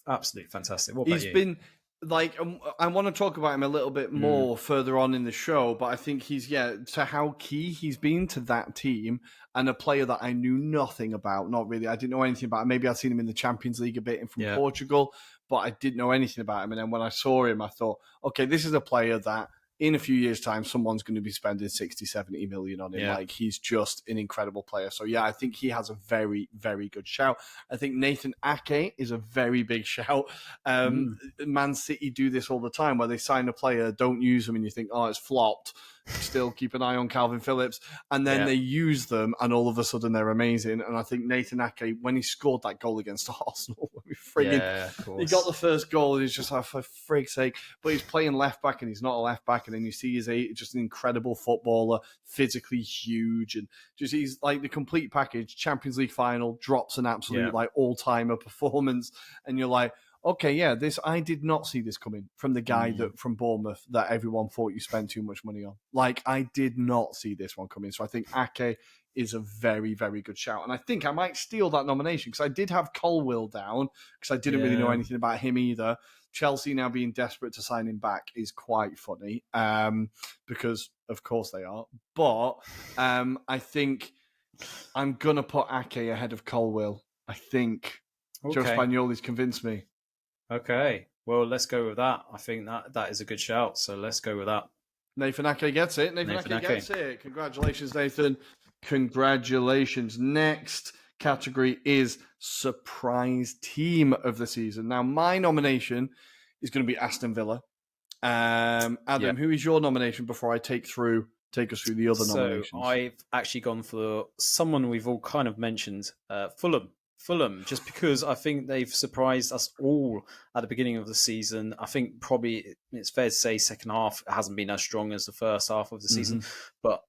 S2: Absolutely fantastic. What about you?
S1: He's been like, I want to talk about him a little bit more further on in the show, but I think he's, to how key he's been to that team, and a player that I knew nothing about. Not really. I didn't know anything about him. Maybe I'd seen him in the Champions League a bit and from Portugal, but I didn't know anything about him. And then when I saw him, I thought, okay, this is a player that in a few years' time, someone's going to be spending 60, 70 million on him.
S2: Yeah.
S1: Like, he's just an incredible player. So, I think he has a very, very good shout. I think Nathan Ake is a very big shout. Man City do this all the time, where they sign a player, don't use them, and you think, oh, it's flopped. Still keep an eye on Calvin Phillips. And then they use them, and all of a sudden they're amazing. And I think Nathan Ake, when he scored that goal against Arsenal, he got the first goal, and he's just like, for frig's sake. But he's playing left back, and he's not a left back. And then you see he's just an incredible footballer, physically huge, and just he's like the complete package. Champions League final, drops an absolute like all-timer performance, and you're like, okay, this I did not see this coming from the guy that from Bournemouth that everyone thought you spent too much money on. Like, I did not see this one coming. So I think Ake is a very, very good shout. And I think I might steal that nomination, because I did have Colwill down, because I didn't really know anything about him either. Chelsea now being desperate to sign him back is quite funny, because of course they are. But I think I'm going to put Ake ahead of Colwill. I think Joe Spagnoli's convinced me.
S2: Okay, well, let's go with that. I think that is a good shout, so let's go with that.
S1: Nathan Ake gets it. Nathan Ake gets it. Congratulations, Nathan. Congratulations. Next category is Surprise Team of the Season. Now, my nomination is going to be Aston Villa. Adam, who is your nomination before I take us through the other nominations?
S2: So I've actually gone for someone we've all kind of mentioned, Fulham, just because I think they've surprised us all at the beginning of the season. I think probably it's fair to say second half hasn't been as strong as the first half of the season, but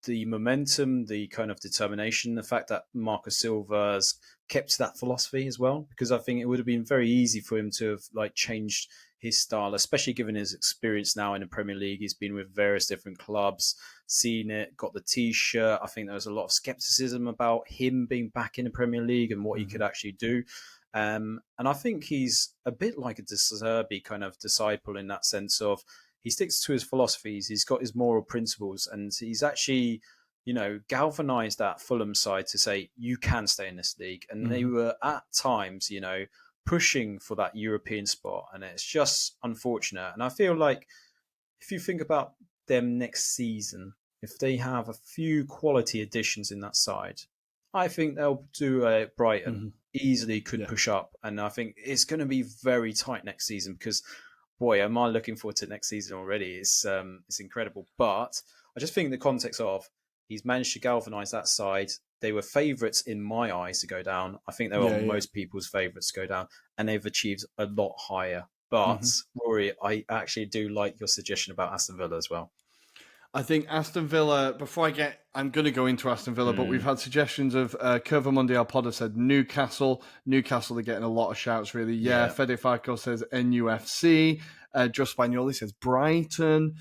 S2: the momentum, the kind of determination, the fact that Marco Silva's kept that philosophy as well, because I think it would have been very easy for him to have like changed his style, especially given his experience now in the Premier League. He's been with various different clubs, seen it, got the T-shirt. I think there was a lot of skepticism about him being back in the Premier League and what he could actually do. And I think he's a bit like a De Zerbi kind of disciple in that sense of he sticks to his philosophies, he's got his moral principles, and he's actually, galvanized that Fulham side to say, you can stay in this league. And they were at times, pushing for that European spot, and it's just unfortunate. And I feel like if you think about them next season, if they have a few quality additions in that side, I think they'll do a Brighton. Easily could push up, and I think it's going to be very tight next season, because boy, am I looking forward to next season already. It's incredible. But I just think in the context of he's managed to galvanise that side. they were favourites in my eyes to go down. I think they were most people's favourites to go down, and they've achieved a lot higher. But Rory, I actually do like your suggestion about Aston Villa as well.
S1: I think Aston Villa, I'm going to go into Aston Villa, but we've had suggestions of Curva Mundial Pod has said Newcastle. Newcastle are getting a lot of shouts, really. Yeah. Fede Falco says NUFC. Just Spagnoli says Brighton.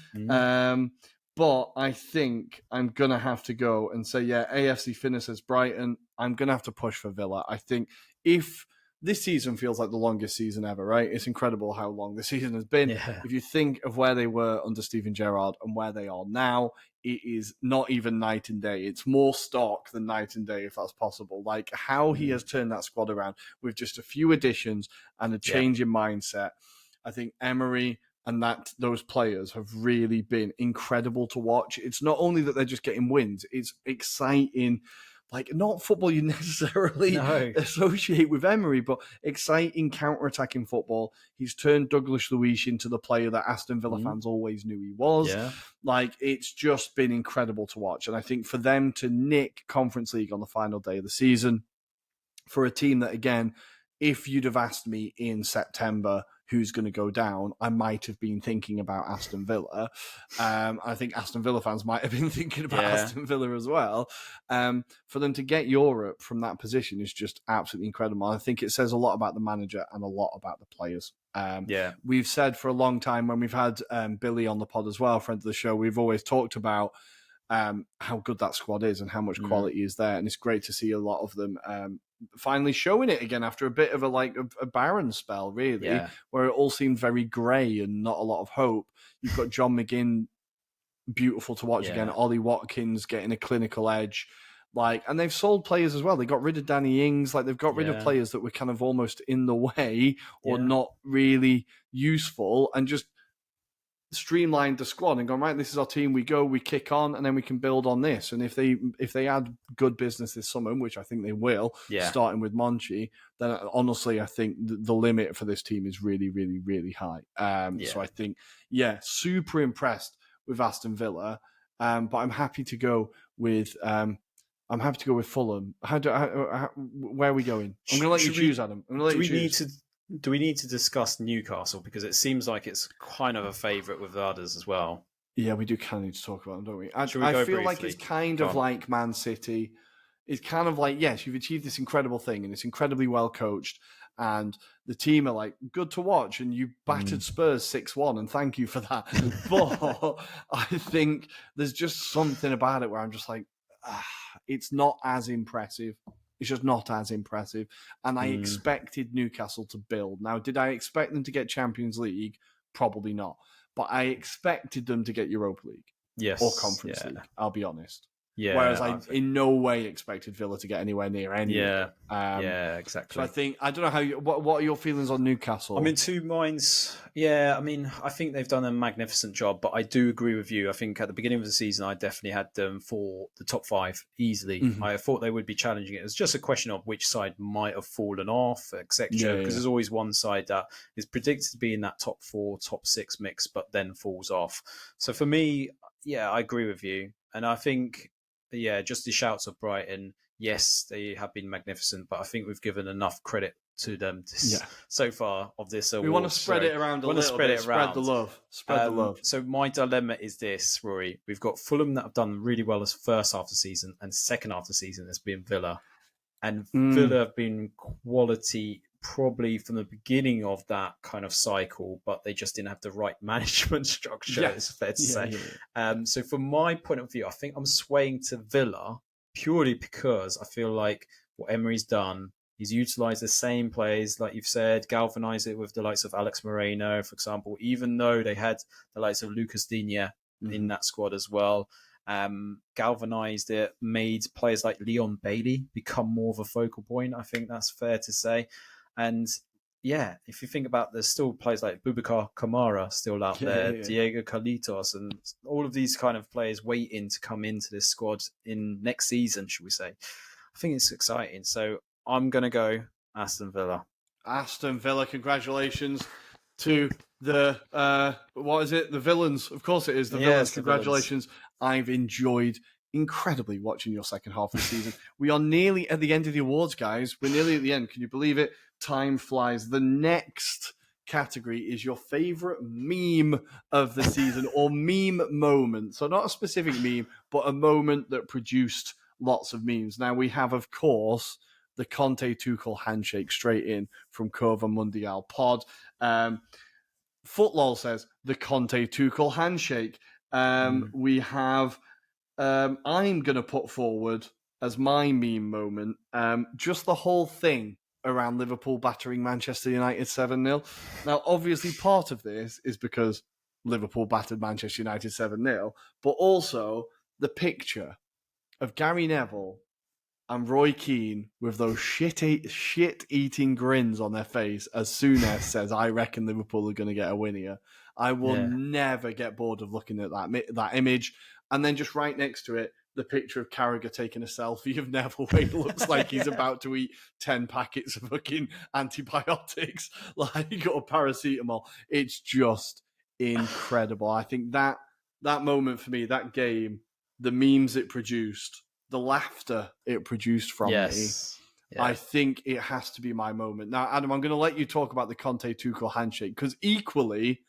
S1: But I think I'm going to have to go and say, AFC Finner says Brighton. I'm going to have to push for Villa. I think if this season feels like the longest season ever, right? It's incredible how long the season has been.
S2: Yeah.
S1: If you think of where they were under Steven Gerrard and where they are now, it is not even night and day. It's more stock than night and day, if that's possible. Like how he has turned that squad around with just a few additions and a change in mindset. I think Emery and those players have really been incredible to watch. It's not only that they're just getting wins, it's exciting. Like, not football you necessarily associate with Emery, but exciting counter-attacking football. He's turned Douglas Luiz into the player that Aston Villa fans always knew he was.
S2: Yeah.
S1: Like, it's just been incredible to watch. And I think for them to nick Conference League on the final day of the season, for a team that, again, if you'd have asked me in September who's going to go down, I might have been thinking about Aston Villa. I think Aston Villa fans might have been thinking about Aston Villa as well. For them to get Europe from that position is just absolutely incredible. I think it says a lot about the manager and a lot about the players. We've said for a long time when we've had Billy on the pod as well, friend of the show, we've always talked about how good that squad is and how much quality is there. And it's great to see a lot of them finally showing it again after a bit of a barren spell, really, where it all seemed very grey and not a lot of hope. You've got John McGinn, beautiful to watch again. Ollie Watkins getting a clinical edge. And they've sold players as well. They got rid of Danny Ings. They've got rid of players that were kind of almost in the way or not really useful, and just streamlined the squad and gone, right, this is our team, we go, we kick on, and then we can build on this. And if they add good business this summer, which I think they will, starting with Monchi, then honestly I think the limit for this team is really, really, really high. So I think, super impressed with Aston Villa, but I'm happy to go with Fulham. Where are we going? I'm going to let you choose, Adam. I'm going to let you choose.
S2: Do we need to discuss Newcastle? Because it seems like it's kind of a favourite with others as well.
S1: Yeah, we do kind of need to talk about them, don't we? I feel
S2: briefly?
S1: like it's kind of like Man City. It's kind of like, yes, you've achieved this incredible thing and it's incredibly well coached and the team are good to watch and you battered Spurs 6-1 and thank you for that. But I think there's just something about it where I'm just like, it's not as impressive. It's just not as impressive. And I expected Newcastle to build. Now, did I expect them to get Champions League? Probably not. But I expected them to get Europa League. Or Conference League, I'll be honest.
S2: Yeah.
S1: Whereas I in no way expected Villa to get anywhere near any.
S2: Yeah, exactly.
S1: So I think, I don't know what are your feelings on Newcastle?
S2: I'm in two minds. Yeah, I mean, I think they've done a magnificent job, but I do agree with you. I think at the beginning of the season, I definitely had them for the top 5 easily. I thought they would be challenging it. It was just a question of which side might have fallen off, etc. Because there's always one side that is predicted to be in that top 4, top 6 mix, but then falls off. So for me, I agree with you. And I think, just the shouts of Brighton, yes, they have been magnificent, but I think we've given enough credit to them so far of this award.
S1: We want to spread it around a little bit. Spread the love. Spread the love.
S2: So my dilemma is this, Rory. We've got Fulham that have done really well as first half of the season, and second half of the season has been Villa. And Villa have been quality probably from the beginning of that kind of cycle, but they just didn't have the right management structure, it's fair to say. So from my point of view, I think I'm swaying to Villa purely because I feel like what Emery's done, he's utilised the same players, like you've said, galvanised it with the likes of Alex Moreno, for example, even though they had the likes of Lucas Digne in that squad as well. Galvanised it, made players like Leon Bailey become more of a focal point. I think that's fair to say. And if you think about, there's still players like Boubacar Kamara still out there, Diego Carlitos, and all of these kind of players waiting to come into this squad in next season, should we say. I think it's exciting. So I'm going to go Aston Villa.
S1: Aston Villa, congratulations to the, The villains. Of course it is, the villains. Congratulations. I've enjoyed incredibly watching your second half of the season. We are nearly at the end of the awards, guys. We're nearly at the end. Can you believe it? Time flies. The next category is your favorite meme of the season or meme moment. So not a specific meme, but a moment that produced lots of memes. Now we have, of course, the Conte Tuchel handshake straight in from Curva Mundial Pod. Footlol says the Conte Tuchel handshake. We have. I'm going to put forward as my meme moment just the whole thing around Liverpool battering Manchester United 7-0. Now, obviously, part of this is because Liverpool battered Manchester United 7-0, but also the picture of Gary Neville and Roy Keane with those shit-eating grins on their face as Souness says, I reckon Liverpool are going to get a win here. I will never get bored of looking at that image. And then just right next to it, the picture of Carragher taking a selfie of Neville where he looks like he's about to eat 10 packets of fucking antibiotics, like or paracetamol. It's just incredible. I think that moment for me, that game, the memes it produced, the laughter it produced from me, I think it has to be my moment. Now, Adam, I'm going to let you talk about the Conte Tuchel handshake because equally,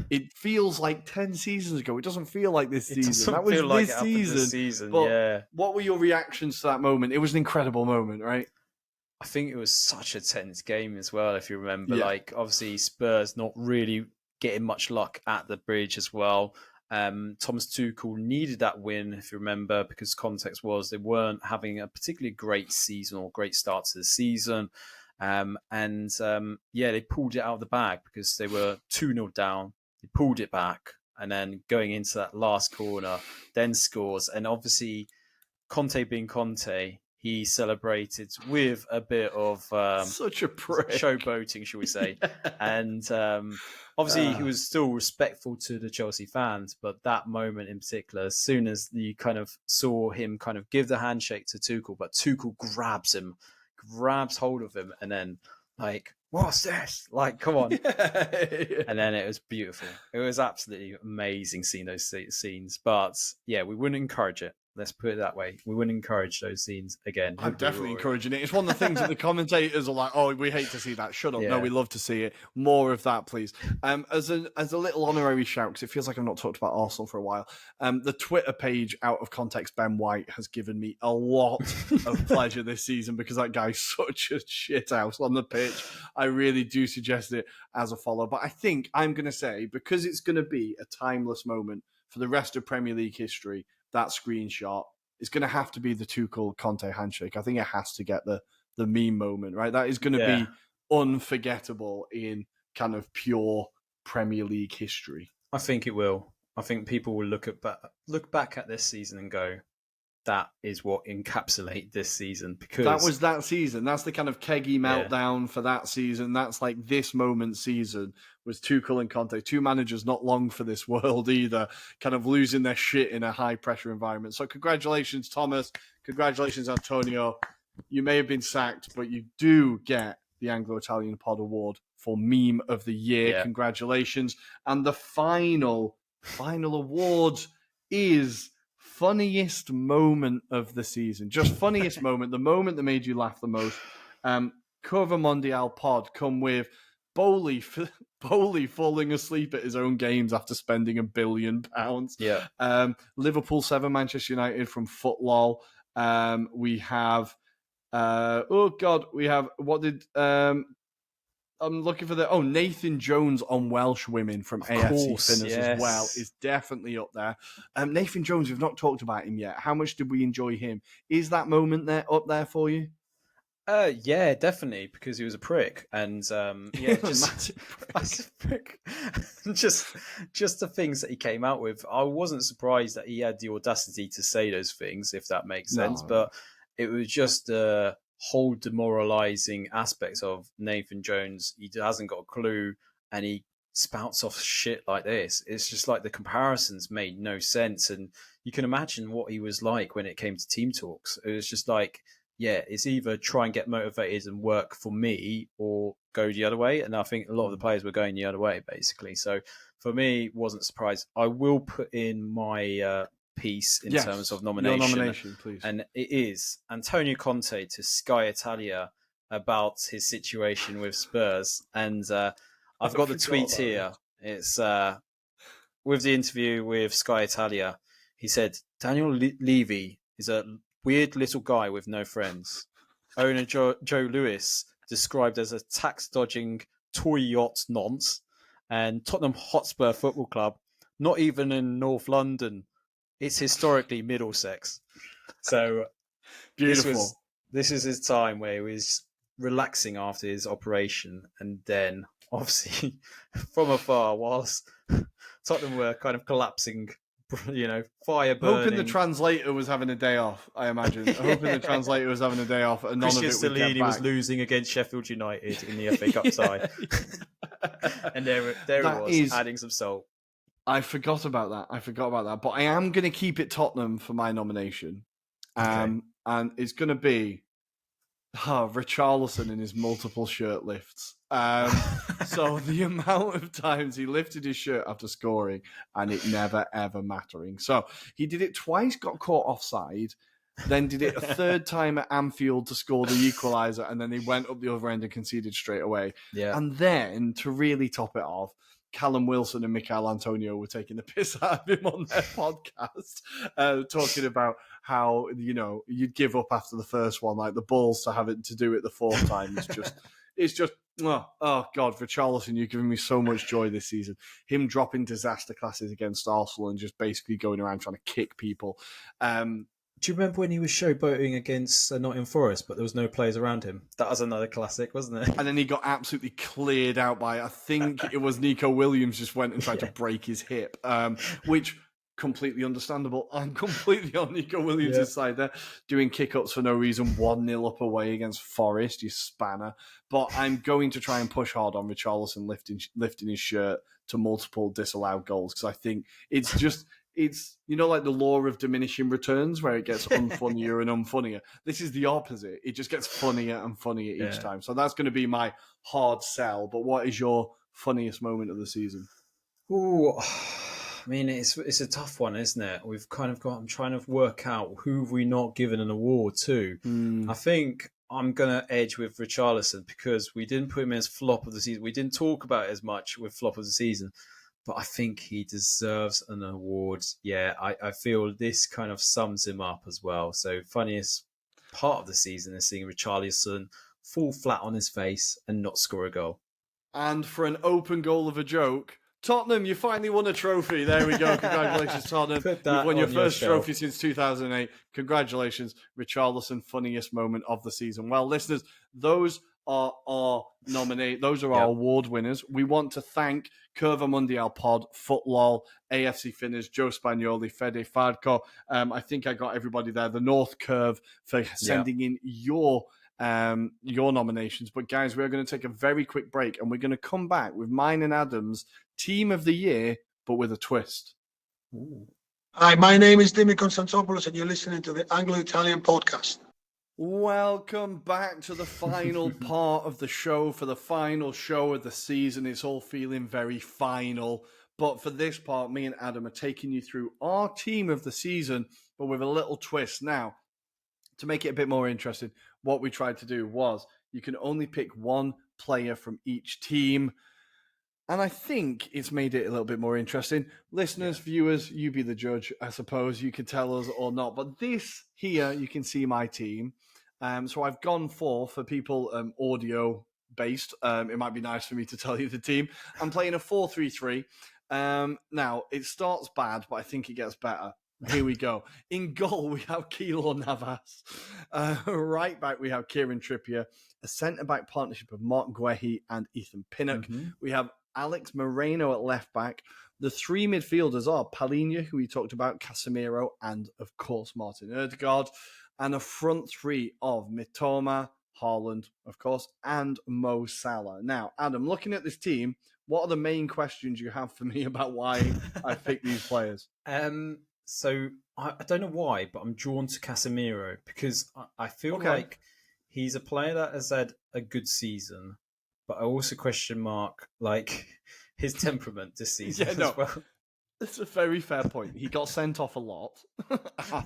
S1: it feels like 10 seasons ago. It doesn't feel like this season. That was
S2: like
S1: this season. But what were your reactions to that moment? It was an incredible moment, right?
S2: I think it was such a tense game as well, if you remember. Like, obviously, Spurs not really getting much luck at the bridge as well. Thomas Tuchel needed that win, if you remember, because context was they weren't having a particularly great season or great start to the season. They pulled it out of the bag because they were 2-0 down. They pulled it back and then going into that last corner, then scores. And obviously, Conte being Conte, he celebrated with a bit of
S1: such a prick.
S2: Showboating, shall we say. And obviously, he was still respectful to the Chelsea fans. But that moment in particular, as soon as you kind of saw him kind of give the handshake to Tuchel, but Tuchel grabs hold of him and then like, what's this? Like, come on. And then it was beautiful. It was absolutely amazing seeing those scenes. But yeah, we wouldn't encourage it. Let's put it that way. We wouldn't encourage those scenes again.
S1: I'm definitely encouraging it. It's one of the things that the commentators are like, oh, we hate to see that. Shut up. No, we love to see it. More of that, please. As a little honorary shout, because it feels like I've not talked about Arsenal for a while, the Twitter page, Out of Context Ben White, has given me a lot of pleasure this season because that guy's such a shithouse on the pitch. I really do suggest it as a follow. But I think I'm going to say, because it's going to be a timeless moment for the rest of Premier League history, that screenshot is going to have to be the Tuchel Conte handshake. I think it has to get the meme moment, right? That is going to be unforgettable in kind of pure Premier League history.
S2: I think it will. I think people will look back at this season and go, that is what encapsulate this season, because
S1: that was that season. That's the kind of keggy meltdown for that season. That's like this moment season was Tuchel and Conte, two managers not long for this world either, kind of losing their shit in a high pressure environment. So congratulations, Thomas. Congratulations, Antonio. You may have been sacked, but you do get the Anglo-Italian Pod Award for Meme of the Year. Yeah. Congratulations. And the final award is funniest moment of the season. Just funniest moment, the moment that made you laugh the most. Curva Mondial Pod come with Bowley falling asleep at his own games after spending £1 billion.
S2: Yeah.
S1: Liverpool 7, Manchester United from Footlol. We have I'm looking for Nathan Jones on Welsh women from AFC Finners as well is definitely up there. Nathan Jones, we've not talked about him yet. How much did we enjoy him? Is that moment up there for you?
S2: Yeah, definitely, because he was a prick, and just massive prick. just the things that he came out with. I wasn't surprised that he had the audacity to say those things, if that makes sense. No. But it was just whole demoralizing aspects of Nathan Jones. He hasn't got a clue and he spouts off shit like this. It's just like the comparisons made no sense, and you can imagine what he was like when it came to team talks. It was just like, it's either try and get motivated and work for me or go the other way, and I think a lot of the players were going the other way basically. So for me, wasn't surprised. I will put in my piece in
S1: Yes,
S2: terms of
S1: your
S2: nomination.
S1: nomination, please.
S2: And it is Antonio Conte to Sky Italia about his situation with Spurs. And I've got the tweet here. It's with the interview with Sky Italia. He said, Daniel Levy is a weird little guy with no friends. Owner Joe Lewis described as a tax-dodging toy yacht nonce. And Tottenham Hotspur Football Club, not even in North London. It's historically Middlesex. So
S1: Beautiful.
S2: This is his time where he was relaxing after his operation, and then obviously from afar, whilst Tottenham were kind of collapsing, fire burning.
S1: Hoping the translator was having a day off, I imagine. Hoping the translator was having a day off, and none
S2: Christian
S1: of it would get
S2: Stellini
S1: back.
S2: was losing against Sheffield United in the FA Cup tie, and there it was, adding some salt.
S1: I forgot about that. But I am going to keep it Tottenham for my nomination.
S2: Okay.
S1: And it's going to be Richarlison in his multiple shirt lifts. So the amount of times he lifted his shirt after scoring and it never, ever mattering. So he did it twice, got caught offside, then did it a third time at Anfield to score the equaliser, and then he went up the other end and conceded straight away.
S2: Yeah.
S1: And then, to really top it off, Callum Wilson and Michael Antonio were taking the piss out of him on their podcast, talking about how, you'd give up after the first one, like the balls to have it to do it the fourth time. It's just, oh God, Richarlison, you're giving me so much joy this season. Him dropping disaster classes against Arsenal and just basically going around trying to kick people.
S2: Do you remember when he was showboating against Nottingham Forest, but there was no players around him? That was another classic, wasn't it?
S1: And then he got absolutely cleared out by, I think it was Nico Williams just went and tried to break his hip, which completely understandable. I'm completely on Nico Williams' side there, doing kick-ups for no reason, 1-0 up away against Forest, you spanner. But I'm going to try and push hard on Richarlison lifting his shirt to multiple disallowed goals, because I think it's like the law of diminishing returns where it gets unfunnier and unfunnier. This is the opposite. It just gets funnier and funnier each time. So that's going to be my hard sell. But what is your funniest moment of the season?
S2: Ooh, I mean, it's a tough one, isn't it? We've kind of I'm trying to work out who have we not given an award to. I think I'm going to edge with Richarlison because we didn't put him as flop of the season. We didn't talk about it as much with flop of the season. But I think he deserves an award. Yeah, I feel this kind of sums him up as well. So funniest part of the season is seeing Richarlison fall flat on his face and not score a goal.
S1: And for an open goal of a joke, Tottenham, you finally won a trophy. There we go. Congratulations, Tottenham. You've won your first trophy since 2008. Congratulations. Richarlison, funniest moment of the season. Well, listeners, those are our Those are our award winners. We want to thank Curva Mundial Pod, Footlol, AFC Finners, Joe Spagnoli, Fede Farco. I think I got everybody there. The North Curve for sending in your nominations. But guys, we're going to take a very quick break and we're going to come back with mine and Adam's Team of the Year, but with a twist.
S2: Ooh.
S4: Hi, my name is Dimi Konstantopoulos and you're listening to the Anglo-Italian podcast.
S1: Welcome back to the final part of the show, for the final show of the season. It's all feeling very final. But for this part, me and Adam are taking you through our team of the season, but with a little twist. Now, to make it a bit more interesting, what we tried to do was you can only pick one player from each team. And I think it's made it a little bit more interesting. Listeners, viewers, you be the judge, I suppose. You can tell us or not. But this here, you can see my team. So I've gone for people audio-based. It might be nice for me to tell you the team. I'm playing a 4-3-3. Now, it starts bad, but I think it gets better. Here we go. In goal, we have Keylor Navas. Right back, we have Kieran Trippier. A centre-back partnership of Mark Guehi and Ethan Pinnock. Mm-hmm. We have Alex Moreno at left back. The three midfielders are Palhinha, who we talked about, Casemiro, and, of course, Martin Ødegaard. And a front three of Mitoma, Haaland, of course, and Mo Salah. Now, Adam, looking at this team, what are the main questions you have for me about why I picked these players?
S2: So I don't know why, but I'm drawn to Casemiro because I feel like he's a player that has had a good season, but I also question mark like his temperament this season as well.
S1: It's a very fair point. He got sent off a lot.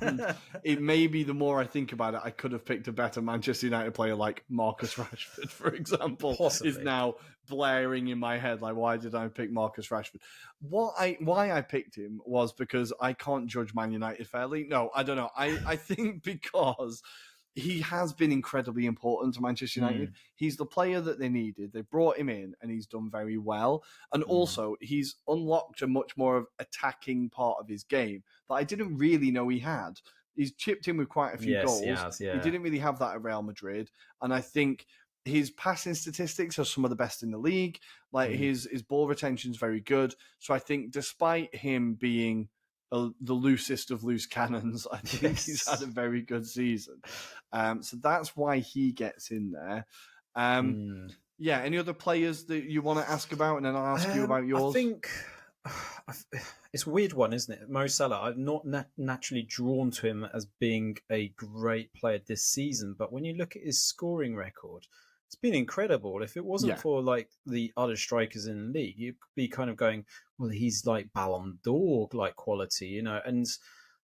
S1: And it may be, the more I think about it, I could have picked a better Manchester United player like Marcus Rashford, for example.
S2: Possibly.
S1: Is now blaring in my head like, why did I pick Marcus Rashford? Why I picked him was because I can't judge Man United fairly. No, I don't know. I think because he has been incredibly important to Manchester United. He's the player that they needed. They brought him in and he's done very well. And also, he's unlocked a much more of attacking part of his game that I didn't really know he had. He's chipped in with quite a few goals.
S2: He has,
S1: He didn't really have that at Real Madrid. And I think his passing statistics are some of the best in the league. Like his ball retention is very good. So I think despite him being the loosest of loose cannons, I think he's had a very good season. So that's why he gets in there. Yeah, any other players that you want to ask about, and then I'll ask you about yours?
S2: I think it's a weird one, isn't it? Mo Salah, I'm not naturally drawn to him as being a great player this season, but when you look at his scoring record, it's been incredible. If it wasn't for like the other strikers in the league, you'd be kind of going, well, he's like Ballon d'Or like quality, you know. And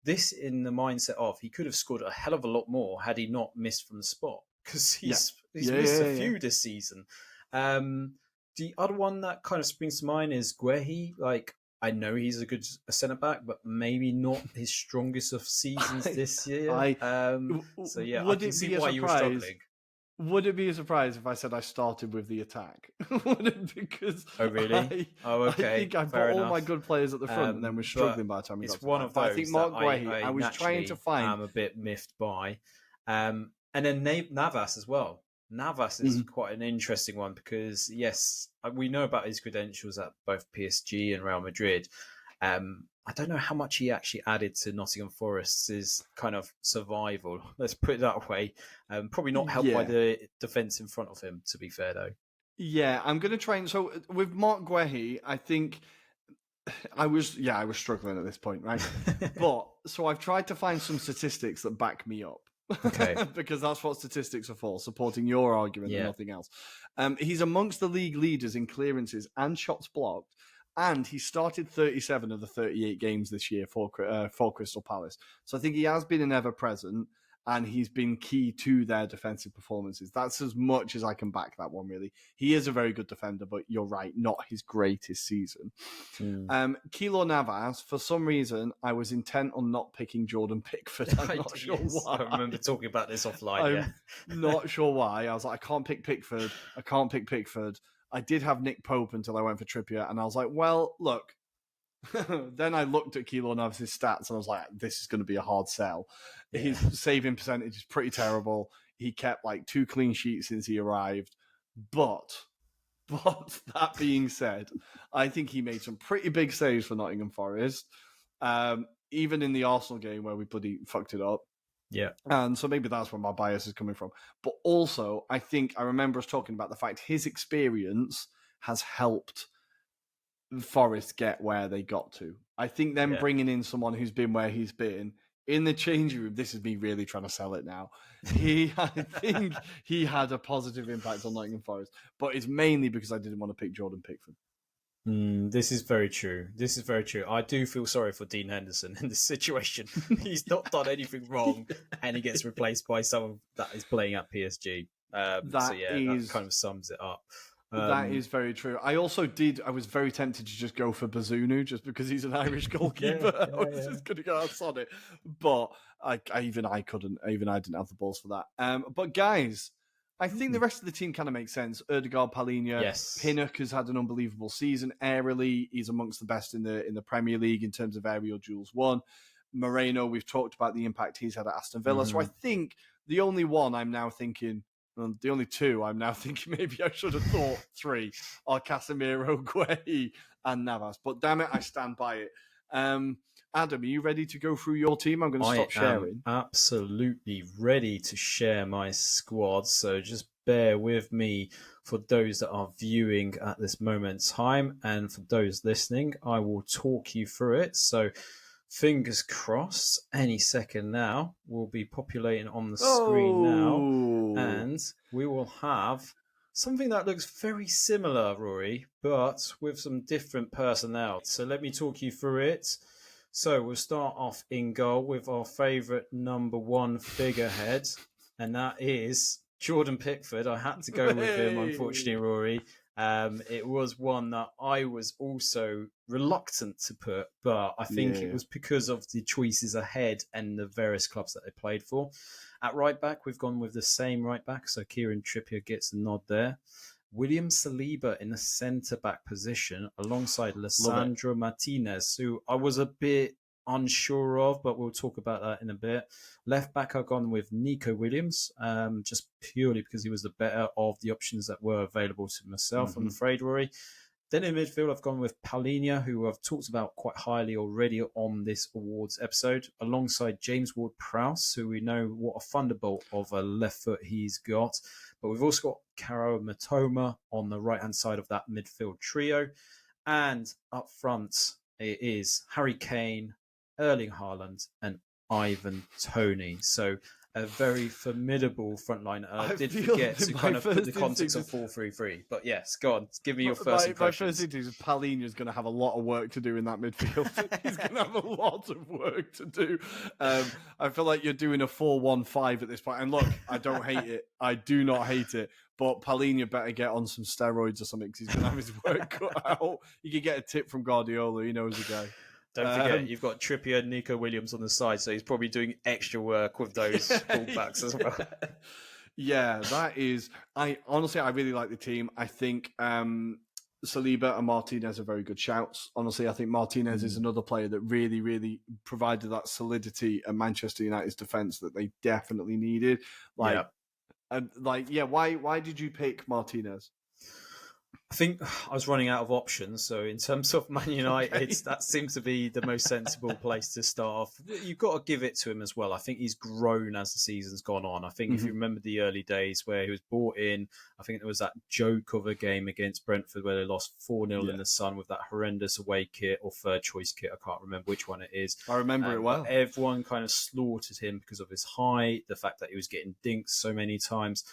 S2: this in the mindset of he could have scored a hell of a lot more had he not missed from the spot, because he's missed a few this season. The other one that kind of springs to mind is Guehi. Like, I know he's a good centre back, but maybe not his strongest of seasons this year. I can see why you were struggling.
S1: Would it be a surprise if I said I started with the attack? Would it? Because
S2: okay.
S1: I think I brought all my good players at the front, and then we're struggling by the time we got to
S2: one of those.
S1: I think Mark Guehi, I was trying to find.
S2: I'm a bit miffed by, and then Navas as well. Navas is quite an interesting one because yes, we know about his credentials at both PSG and Real Madrid. I don't know how much he actually added to Nottingham Forest's kind of survival. Let's put it that way. Probably not helped by the defence in front of him, to be fair, though.
S1: Yeah, I'm going to try and... So with Mark Guehi, I think I was struggling at this point, right? So I've tried to find some statistics that back me up. Okay. Because that's what statistics are for, supporting your argument and nothing else. He's amongst the league leaders in clearances and shots blocked. And he started 37 of the 38 games this year for Crystal Palace. So I think he has been an ever-present, and he's been key to their defensive performances. That's as much as I can back that one, really. He is a very good defender, but you're right, not his greatest season. Keylor Navas, for some reason, I was intent on not picking Jordan Pickford. I'm not sure why.
S2: I remember talking about this offline.
S1: I'm not sure why. I was like, I can't pick Pickford. I did have Nick Pope until I went for Trippier, and I was like, well, look. Then I looked at Keylor Navas' stats, and I was like, this is going to be a hard sell. Yeah. His saving percentage is pretty terrible. He kept like 2 clean sheets since he arrived. But that being said, I think he made some pretty big saves for Nottingham Forest, even in the Arsenal game where we bloody fucked it up.
S2: Yeah.
S1: And so maybe that's where my bias is coming from. But also, I think I remember us talking about the fact his experience has helped Forest get where they got to. I think them bringing in someone who's been where he's been in the changing room, this is me really trying to sell it now. I think he had a positive impact on Nottingham Forest, but it's mainly because I didn't want to pick Jordan Pickford.
S2: This is very true. I do feel sorry for Dean Henderson in this situation. He's not done anything wrong, and he gets replaced by someone that is playing at PSG. That kind of sums it up.
S1: That is very true. I was very tempted to just go for Bazunu just because he's an Irish goalkeeper. I was just going to go on it. But I couldn't. Even I didn't have the balls for that. But guys, I think the rest of the team kind of makes sense. Ødegaard, Palhinha, Pinnock has had an unbelievable season. Aerially, he's amongst the best in the Premier League in terms of aerial duels won. Moreno, we've talked about the impact he's had at Aston Villa. So I think the only one I'm now thinking... the only 2 I'm now thinking maybe I should have thought 3 are Casemiro, Guehi, and Navas. But damn it, I stand by it. Adam, are you ready to go through your team? I'm going to stop sharing.
S2: I am absolutely ready to share my squad. So just bear with me for those that are viewing at this moment in time. And for those listening, I will talk you through it. So fingers crossed, any second now, we'll be populating on the screen now. And we will have Something that looks very similar, Rory, but with some different personnel. So let me talk you through it. So we'll start off in goal with our favourite number one figurehead, and that is Jordan Pickford. I had to go with him, unfortunately, Rory. It was one that I was also reluctant to put, but I think it was because of the choices ahead and the various clubs that they played for. At right back, we've gone with the same right back, so Kieran Trippier gets the nod there. William Saliba in the centre-back position alongside Lissandro Martinez, who I was a bit unsure of, but we'll talk about that in a bit. Left back, I've gone with Nico Williams, just purely because he was the better of the options that were available to myself, I'm afraid, Rory. Then in midfield, I've gone with Palhinha, who I've talked about quite highly already on this awards episode, alongside James Ward-Prowse, who we know what a thunderbolt of a left foot he's got. But we've also got Karo Matoma on the right-hand side of that midfield trio. And up front, it is Harry Kane, Erling Haaland, and Ivan Toney. So a very formidable front line. I did forget to kind of put the context of 4-3-3. But yes, go on, give me your first impressions.
S1: My first instinct is Palhinha's going to have a lot of work to do in that midfield. He's going to have a lot of work to do. I feel like you're doing a 4-1-5 at this point. And look, I don't hate it. I do not hate it. But Palhinha better get on some steroids or something because he's going to have his work cut out. You could get a tip from Guardiola. He knows the guy.
S2: Don't forget, you've got Trippier and Nico Williams on the side, so he's probably doing extra work with those fullbacks as well.
S1: Yeah, that is... I really like the team. I think Saliba and Martinez are very good shouts. Honestly, I think Martinez is another player that really, really provided that solidity at Manchester United's defence that they definitely needed. Why did you pick Martinez?
S2: I think I was running out of options. So in terms of Man United, that seems to be the most sensible place to start off. You've got to give it to him as well. I think he's grown as the season's gone on. I think if you remember the early days where he was brought in, I think there was that joke of a game against Brentford where they lost 4-0 in the sun with that horrendous away kit or third choice kit. I can't remember which one it is.
S1: I remember it well.
S2: Everyone kind of slaughtered him because of his height, the fact that he was getting dinked so many times.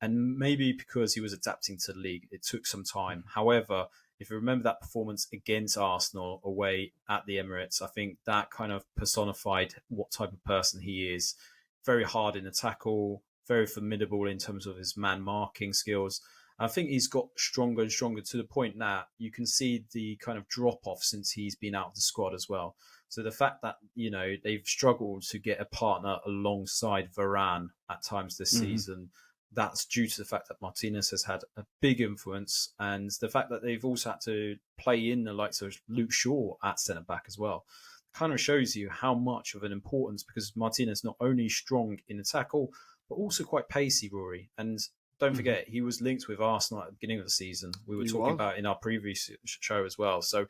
S2: And maybe because he was adapting to the league, it took some time. However, if you remember that performance against Arsenal away at the Emirates, I think that kind of personified what type of person he is. Very hard in the tackle, very formidable in terms of his man marking skills. I think he's got stronger and stronger to the point that you can see the kind of drop off since he's been out of the squad as well. So the fact that, they've struggled to get a partner alongside Varane at times this season, that's due to the fact that Martinez has had a big influence and the fact that they've also had to play in the likes of Luke Shaw at centre-back as well. Kind of shows you how much of an importance, because Martinez not only strong in the tackle, but also quite pacey, Rory. And don't forget, he was linked with Arsenal at the beginning of the season. We were talking about in our previous show as well. So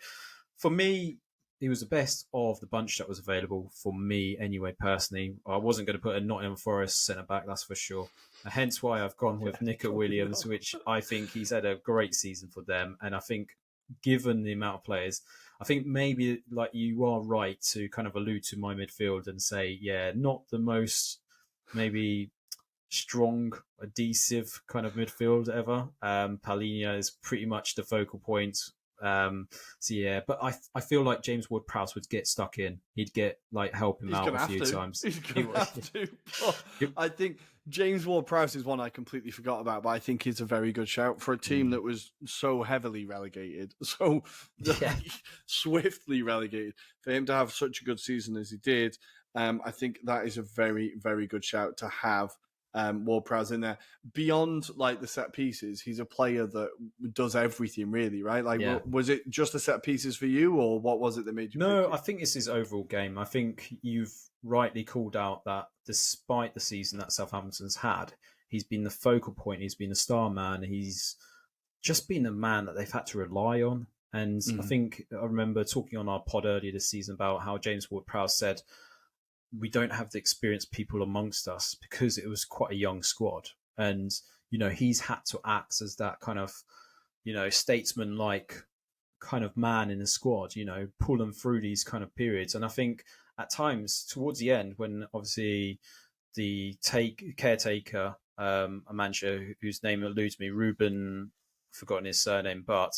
S2: for me, he was the best of the bunch that was available for me anyway, personally. I wasn't going to put a Nottingham Forest centre-back, that's for sure. Hence why I've gone with Nico Williams, which I think he's had a great season for them. And I think given the amount of players, I think maybe like you are right to kind of allude to my midfield and say, not the most maybe strong, adhesive kind of midfield ever. Palhinha is pretty much the focal point. But I feel like James Ward-Prowse would get stuck in. He'd get help him out a few times.
S1: He's going to have to. I think James Ward-Prowse is one I completely forgot about, but I think he's a very good shout for a team that was so heavily relegated, so swiftly relegated. For him to have such a good season as he did, I think that is a very, very good shout to have. Ward-Prowse in there. Beyond the set pieces, he's a player that does everything really, right? Was it just the set pieces for you, or what was it that made you?
S2: No, I think it's his overall game. I think you've rightly called out that despite the season that Southampton's had, he's been the focal point. He's been a star man. He's just been a man that they've had to rely on. And I think I remember talking on our pod earlier this season about how James Ward-Prowse said, we don't have the experienced people amongst us because it was quite a young squad. And, he's had to act as that kind of, statesman-like kind of man in the squad, pull them through these kind of periods. And I think at times towards the end, when obviously the caretaker a manager whose name eludes me, Ruben, forgotten his surname, but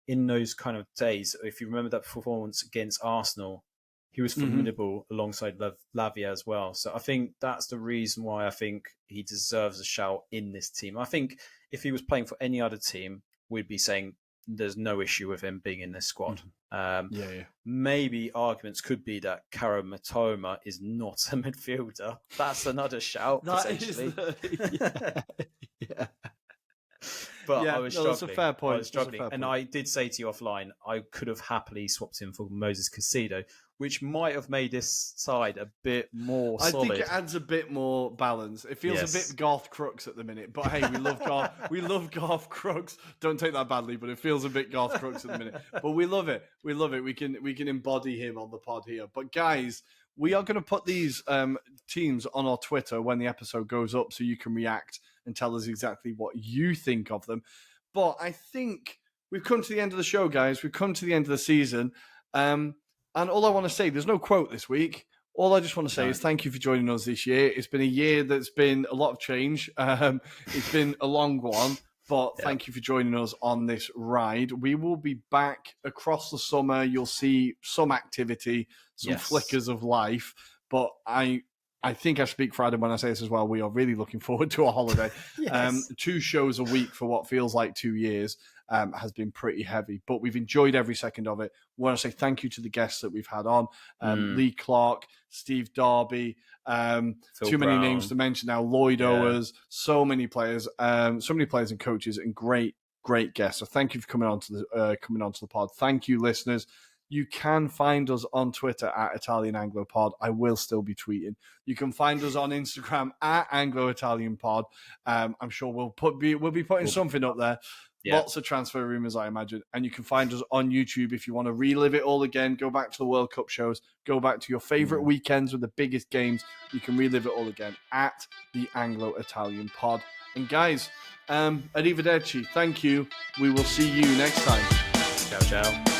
S2: in those kind of days, if you remember that performance against Arsenal, he was formidable alongside Lavia as well. So I think that's the reason why I think he deserves a shout in this team. I think if he was playing for any other team, we'd be saying there's no issue with him being in this squad. Maybe arguments could be that Karo Matoma is not a midfielder. That's another shout, potentially.
S1: Yeah.
S2: But I was struggling.
S1: That's a fair point.
S2: I was struggling. And I did say to you offline, I could have happily swapped him for Moses Caicedo, which might have made this side a bit more solid.
S1: I think it adds a bit more balance. It feels a bit Garth Crooks at the minute, but hey, we love Garth. We love Garth Crooks. Don't take that badly, but it feels a bit Garth Crooks at the minute. But we love it. We love it. We can embody him on the pod here. But guys, we are going to put these teams on our Twitter when the episode goes up, so you can react and tell us exactly what you think of them. But I think we've come to the end of the show, guys. We've come to the end of the season. And all I want to say, there's no quote this week. All I just want to say is thank you for joining us this year. It's been a year that's been a lot of change. It's been a long one, but thank you for joining us on this ride. We will be back across the summer. You'll see some activity, some flickers of life, but I think I speak for Adam when I say this as well. We are really looking forward to a holiday. 2 shows a week for what feels like 2 years has been pretty heavy, but we've enjoyed every second of it. We want to say thank you to the guests that we've had on. Lee Clark, Steve Darby, too many names to mention now. Lloyd Owers, so many players and coaches, and great guests. So thank you for coming onto the pod. Thank you, listeners. You can find us on Twitter at Italian Anglo Pod. I will still be tweeting. You can find us on Instagram at Anglo-Italian Pod. I'm sure we'll be putting something up there. Lots of transfer rumours, I imagine. And you can find us on YouTube if you want to relive it all again. Go back to the World Cup shows. Go back to your favourite weekends with the biggest games. You can relive it all again at the Anglo-Italian Pod. And guys, arrivederci. Thank you. We will see you next time.
S2: Ciao, ciao.